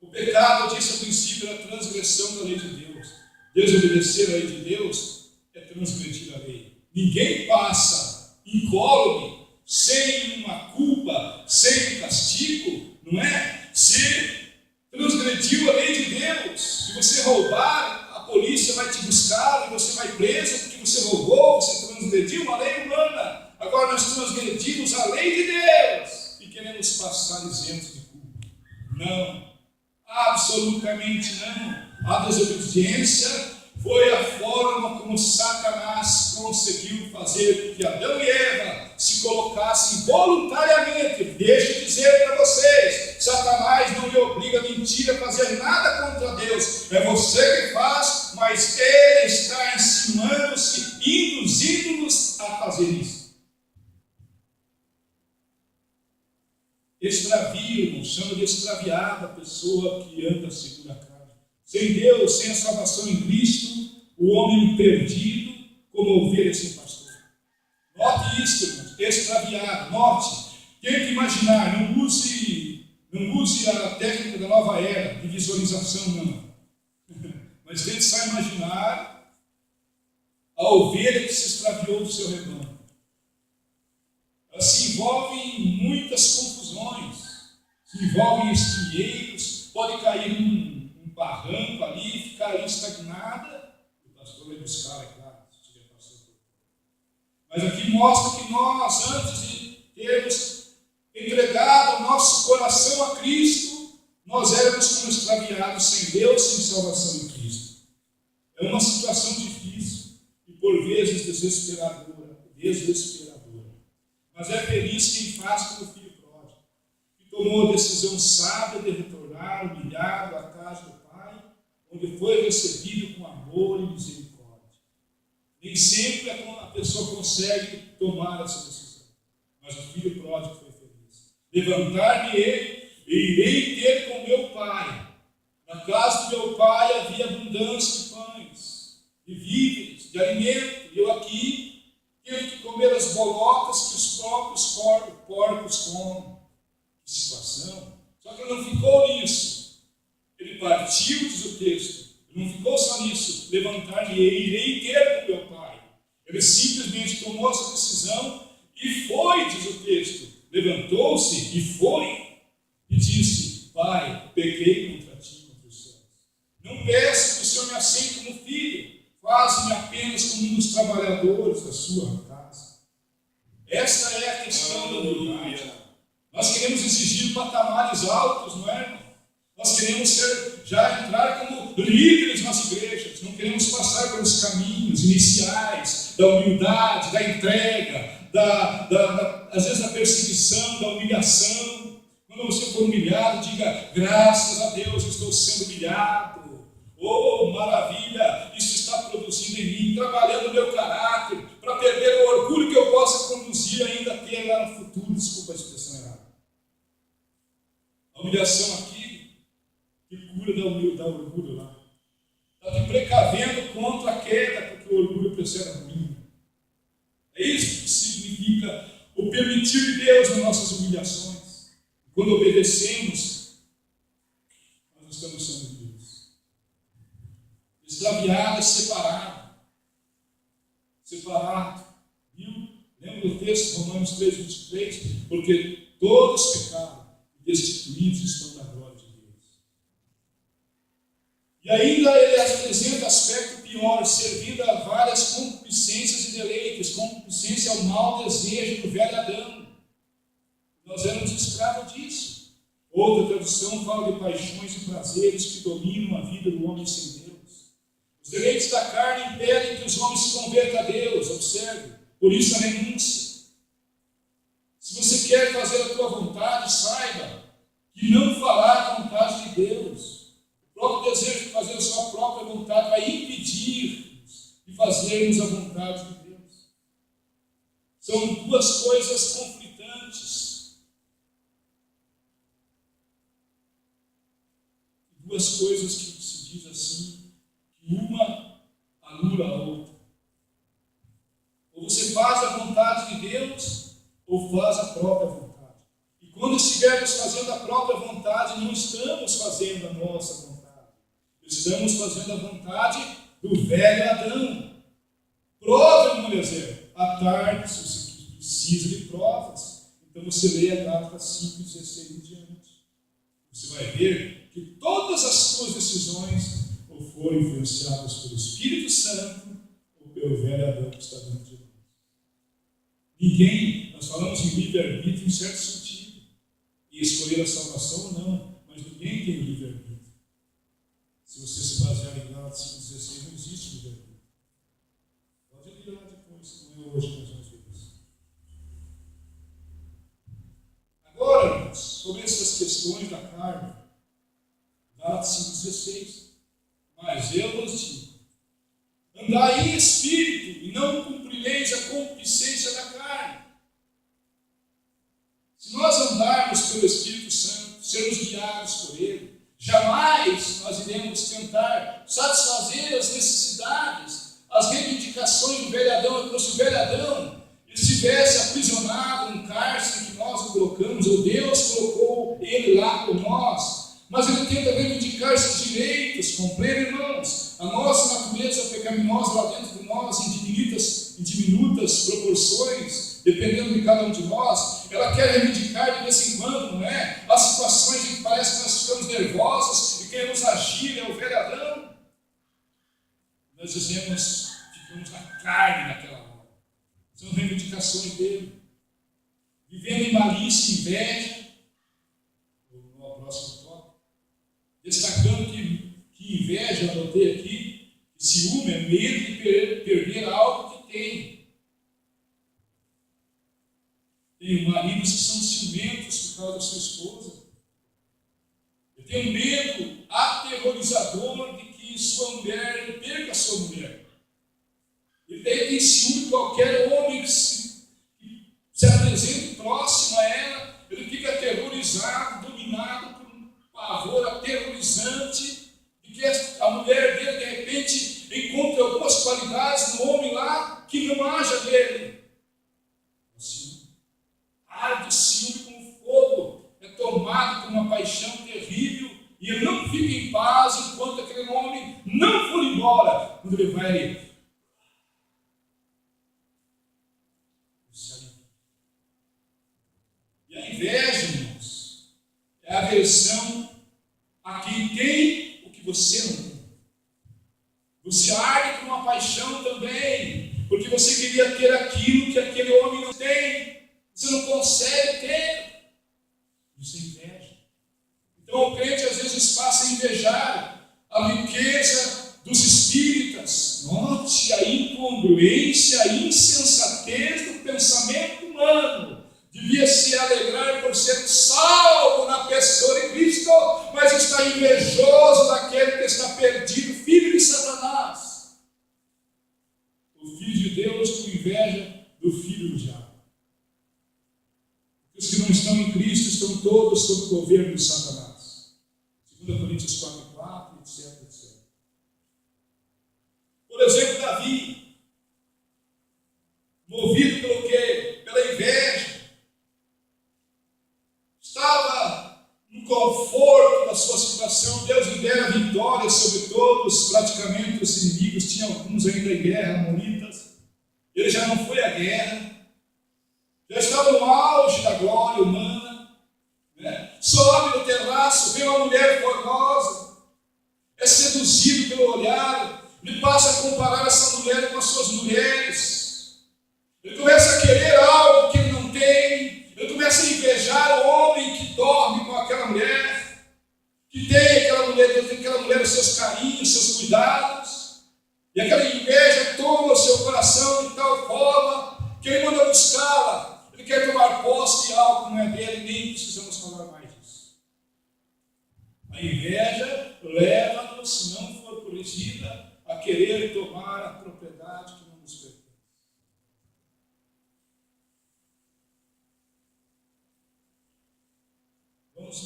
O pecado, eu disse ao princípio, é a transgressão da lei de Deus. Desobedecer a lei de Deus é transgredir a lei. Ninguém passa incólume, sem uma culpa, sem um castigo, não é? Se transgrediu a lei de Deus, se você roubar, a polícia vai te buscar e você vai preso porque você roubou, você transgrediu uma lei humana. Agora nós transgredimos a lei de Deus e queremos passar isentos de culpa. Não, absolutamente não. A desobediência foi a forma como Satanás conseguiu fazer com que Adão e Eva se colocassem voluntariamente. Deixa eu dizer para vocês, Satanás não lhe obriga a mentir, a fazer nada contra Deus. É você que faz, mas ele está ensinando-se, induzindo-nos a fazer isso. Extravio, irmão, chama de extraviada a pessoa que anda segundo a carne. Sem Deus, sem a salvação em Cristo, o homem perdido como ovelha sem pastor. Note isso, irmãos, extraviado, note. Tente imaginar, não use a técnica da nova era de visualização, não. Mas tente só imaginar a ovelha que se extraviou do seu rebanho. Ela se envolve em muitas confusões, se envolve em espinheiros, pode cair num barranco ali, ficar ali estagnada. O pastor vai buscar, é claro, se tiver pastor. Mas aqui mostra que nós, antes de termos entregado o nosso coração a Cristo, nós éramos como extraviados, sem Deus, sem salvação em Cristo. É uma situação difícil e por vezes desesperadora. Mas é feliz quem faz como o filho pródigo, que tomou a decisão sábia de retornar humilhado à casa do Pai, onde foi recebido com amor e misericórdia. Nem sempre a pessoa consegue tomar essa decisão, mas o filho pródigo foi feliz. Levantar-me-ei e irei ter com meu pai. Na casa do meu pai havia abundância de pães, de víveres, de alimento, e eu aqui tendo que comer as bolotas que os próprios porcos comem. Que situação! Só que ele não ficou nisso. Ele partiu, diz o texto. Ele não ficou só nisso. Levantar-me-ei, irei ter com meu pai. Ele simplesmente tomou essa decisão e foi, diz o texto. Levantou-se e foi. E disse: Pai, pequei contra ti, contra os céus. Não peço que o Senhor me aceite como filho. Faz-me apenas como um dos trabalhadores da sua casa. Esta é a questão da humildade. Nós queremos exigir patamares altos, não é, irmão? Nós queremos já entrar como líderes nas igrejas. Não queremos passar pelos caminhos iniciais da humildade, da entrega, às vezes da perseguição, da humilhação. Quando você for humilhado, diga: graças a Deus estou sendo humilhado. Oh, maravilha, isso está produzindo em mim, trabalhando o meu caráter, para perder o orgulho que eu possa conduzir ainda a ter lá no futuro. Desculpa a expressão errada. A humilhação aqui que cura da orgulho lá. Está te precavendo contra a queda, porque o orgulho precede a ruína. É isso que significa o permitir de Deus nas nossas humilhações. Quando obedecemos, nós estamos sendo livres. Extraviado é separado, viu? Lembra do texto, Romanos 3:23? Porque todos pecaram e destituídos estão da glória de Deus. E ainda ele apresenta aspecto pior, servindo a várias concupiscências e deleites. Concupiscência é o mau desejo do velho Adão. Nós éramos escravos disso. Outra tradução fala de paixões e prazeres que dominam a vida do homem sem Deus. Os deleites da carne impedem que os homens se convertam a Deus, observe. Por isso a renúncia. Se você quer fazer a tua vontade, saiba que não fará a vontade de Deus. O próprio desejo de fazer a sua própria vontade vai impedir de fazermos a vontade de Deus. São duas coisas conflitantes. Duas coisas que se diz assim, que uma anula a outra. Ou você faz a vontade de Deus, ou faz a própria vontade. E quando estivermos fazendo a própria vontade, não estamos fazendo a nossa vontade. Estamos fazendo a vontade do velho Adão. Prova, meu deserto. À tarde, se você precisa de provas, então você leia Gálatas 5:16 em diante. Você vai ver que todas as suas decisões ou foram influenciadas pelo Espírito Santo ou pelo velho Adão que está dentro de nós. Ninguém, nós falamos em livre-arbítrio em certo sentido, e escolher a salvação ou não, mas ninguém tem o livre-arbítrio. Se você se basear em Gálatas 5:16, não existe livre-arbítrio. Pode ler lá depois, não é hoje que nós vamos ver isso. Agora, sobre essas questões da carne, Gálatas 5:16, mas eu vos digo, andai em espírito, e não cumprireis a concupiscência da carne. Se nós andarmos pelo Espírito Santo, sermos guiados por Ele, jamais nós iremos tentar satisfazer as necessidades, as reivindicações do velho Adão. Como se o velho Adão estivesse aprisionado num cárcere que nós o colocamos, ou Deus colocou ele lá por nós. Mas ele tenta reivindicar seus direitos, compreende, irmãos? A nossa natureza pecaminosa lá dentro de nós, em diminutas proporções, dependendo de cada um de nós, ela quer reivindicar de vez em quando, não é? As situações em que parece que nós ficamos nervosos e queremos agir, é o velho Adão. Nós dizemos, ficamos na carne naquela hora. São reivindicações dele. Vivendo em malícia e inveja, no próximo tópico, destacando que inveja, anotei aqui, que ciúme é medo de perder algo que tem. Tem maridos que são ciumentos por causa da sua esposa. Eu tenho medo aterrorizador de que sua mulher perca a sua mulher. Ele tem ciúme de qualquer homem que se apresente próximo a ela. Ele fica aterrorizado, dominado por um pavor aterrorizante de que a mulher dele, de repente, encontre algumas qualidades no homem lá que não haja nele. Arde o ciúme como fogo, é tomado por uma paixão terrível, e ele não fica em paz enquanto aquele homem não for embora. Quando ele vai ali, e a inveja, irmãos, é a aversão a quem tem o que você não tem. Você arde com uma paixão também, porque você queria ter aquilo que aquele homem não tem. Você não consegue ter. Isso é inveja. Então o crente às vezes passa a invejar a riqueza dos espíritas. Note a incongruência, a insensatez do pensamento humano. Devia se alegrar por ser salvo na pessoa de Cristo, mas está invejoso daquele que está perdido, filho de Satanás. O filho de Deus com inveja do filho do diabo. Os que não estão em Cristo estão todos sob o governo de Satanás. 2 Coríntios 4:4, etc, etc. Por exemplo, Davi, movido pelo quê? Pela inveja, estava no conforto da sua situação. Deus lhe dera vitória sobre todos, praticamente os inimigos, tinha alguns ainda em guerra, amonitas. Ele já não foi à guerra. Já estava no auge da glória humana, né? Sobe no terraço, vê uma mulher formosa, é seduzido pelo olhar, ele passa a comparar essa mulher com as suas mulheres, ele começa a querer algo que ele não tem, ele começa a invejar o homem que dorme com aquela mulher, que tem aquela mulher, tem aquela mulher os seus carinhos, seus cuidados, E aquela inveja toma o seu coração de tal forma que ele manda buscá-la. Ele quer tomar posse de algo que não é dele, nem precisamos falar mais disso. A inveja leva-nos, se não for corrigida, a querer tomar a propriedade que não nos pertence. Vamos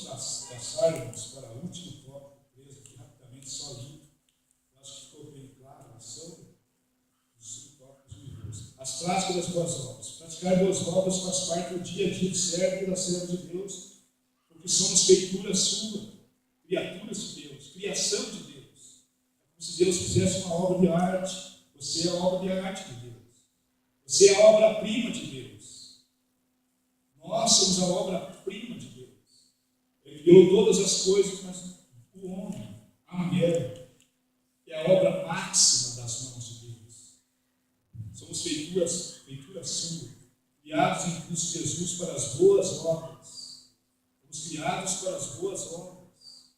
passarmos para o último tópico, preso aqui rapidamente, só lido. Acho que ficou bem claro a ação dos tópicos universos. As práticas das boas obras. Praticar boas obras faz parte do dia a dia do servo e da serva de Deus, porque somos feitura sua, criaturas de Deus, criação de Deus. É como se Deus fizesse uma obra de arte. Você é a obra de arte de Deus. Você é a obra-prima de Deus. Nós somos a obra-prima de Deus. Ele criou todas as coisas, mas o homem, a mulher, é a obra máxima das mãos de Deus. Somos feitura sua, criados em Cristo Jesus para as boas obras. Fomos criados para as boas obras,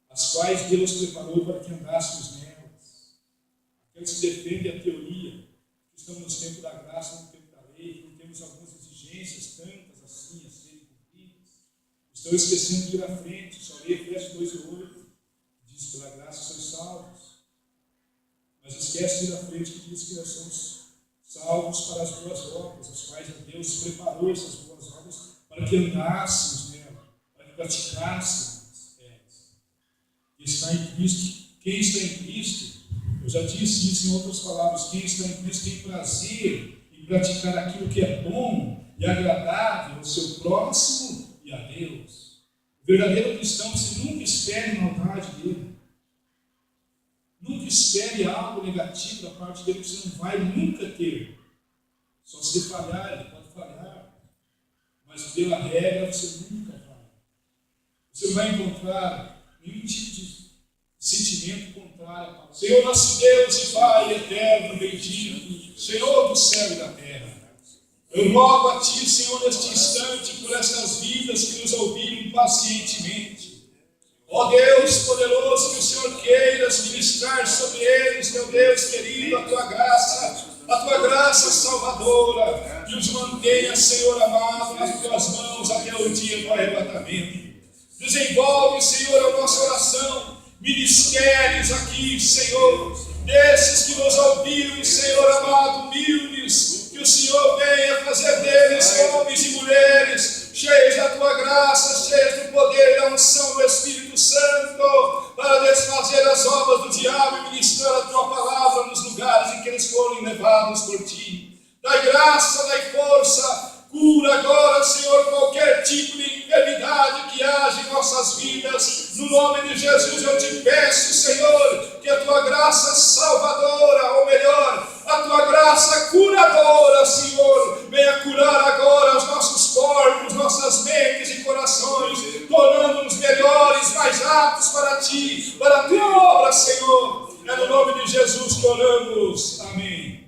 as quais Deus preparou para que andássemos nelas. Aqueles que defendem a teoria, que estamos no tempo da graça, no tempo da lei, que não temos algumas exigências tantas assim a serem cumpridas, estão esquecendo de ir à frente. Só leia Efésios 2:8, diz: pela graça sois salvos. Mas esquece de ir à frente, que diz que nós somos salvos para as boas obras, as quais Deus preparou essas boas obras para que andássemos nela, para que praticássemos elas. Está em Cristo. Quem está em Cristo, eu já disse isso em outras palavras, quem está em Cristo tem prazer em praticar aquilo que é bom e agradável ao seu próximo e a Deus. O verdadeiro cristão, você nunca espere maldade dele. Nunca espere algo negativo da parte dele que você não vai nunca ter. Só se ele falhar, ele pode falhar. Mas pela regra você nunca vai. Você não vai encontrar nenhum tipo de sentimento contrário. Senhor nosso Deus e Pai eterno, bendito, Senhor do céu e da terra. Eu rogo a Ti, Senhor, neste instante, por estas vidas que nos ouviram pacientemente. Ó Deus poderoso, que o Senhor queiras ministrar sobre eles, meu Deus querido, a Tua graça salvadora, e os mantenha, Senhor amado, nas Tuas mãos até o dia do arrebatamento. Desenvolve, Senhor, a nossa oração, ministérios aqui, Senhor, desses que nos ouviram, Senhor amado, humildes, que o Senhor venha fazer deles homens e mulheres, cheios da Tua graça, cheios do poder e da unção do Espírito Santo, para desfazer as obras do diabo e ministrar a Tua palavra nos lugares em que eles foram levados por Ti. Dai graça, dai força, cura agora, Senhor, qualquer tipo de enfermidade que haja em nossas vidas. No nome de Jesus eu Te peço, Senhor, que a Tua graça salvadora, ou melhor, a Tua graça curadora, Senhor, venha curar agora os nossos corpos, nossas mentes e corações, tornando-nos melhores, mais aptos para Ti, para a Tua obra, Senhor. É no nome de Jesus que oramos. Amém.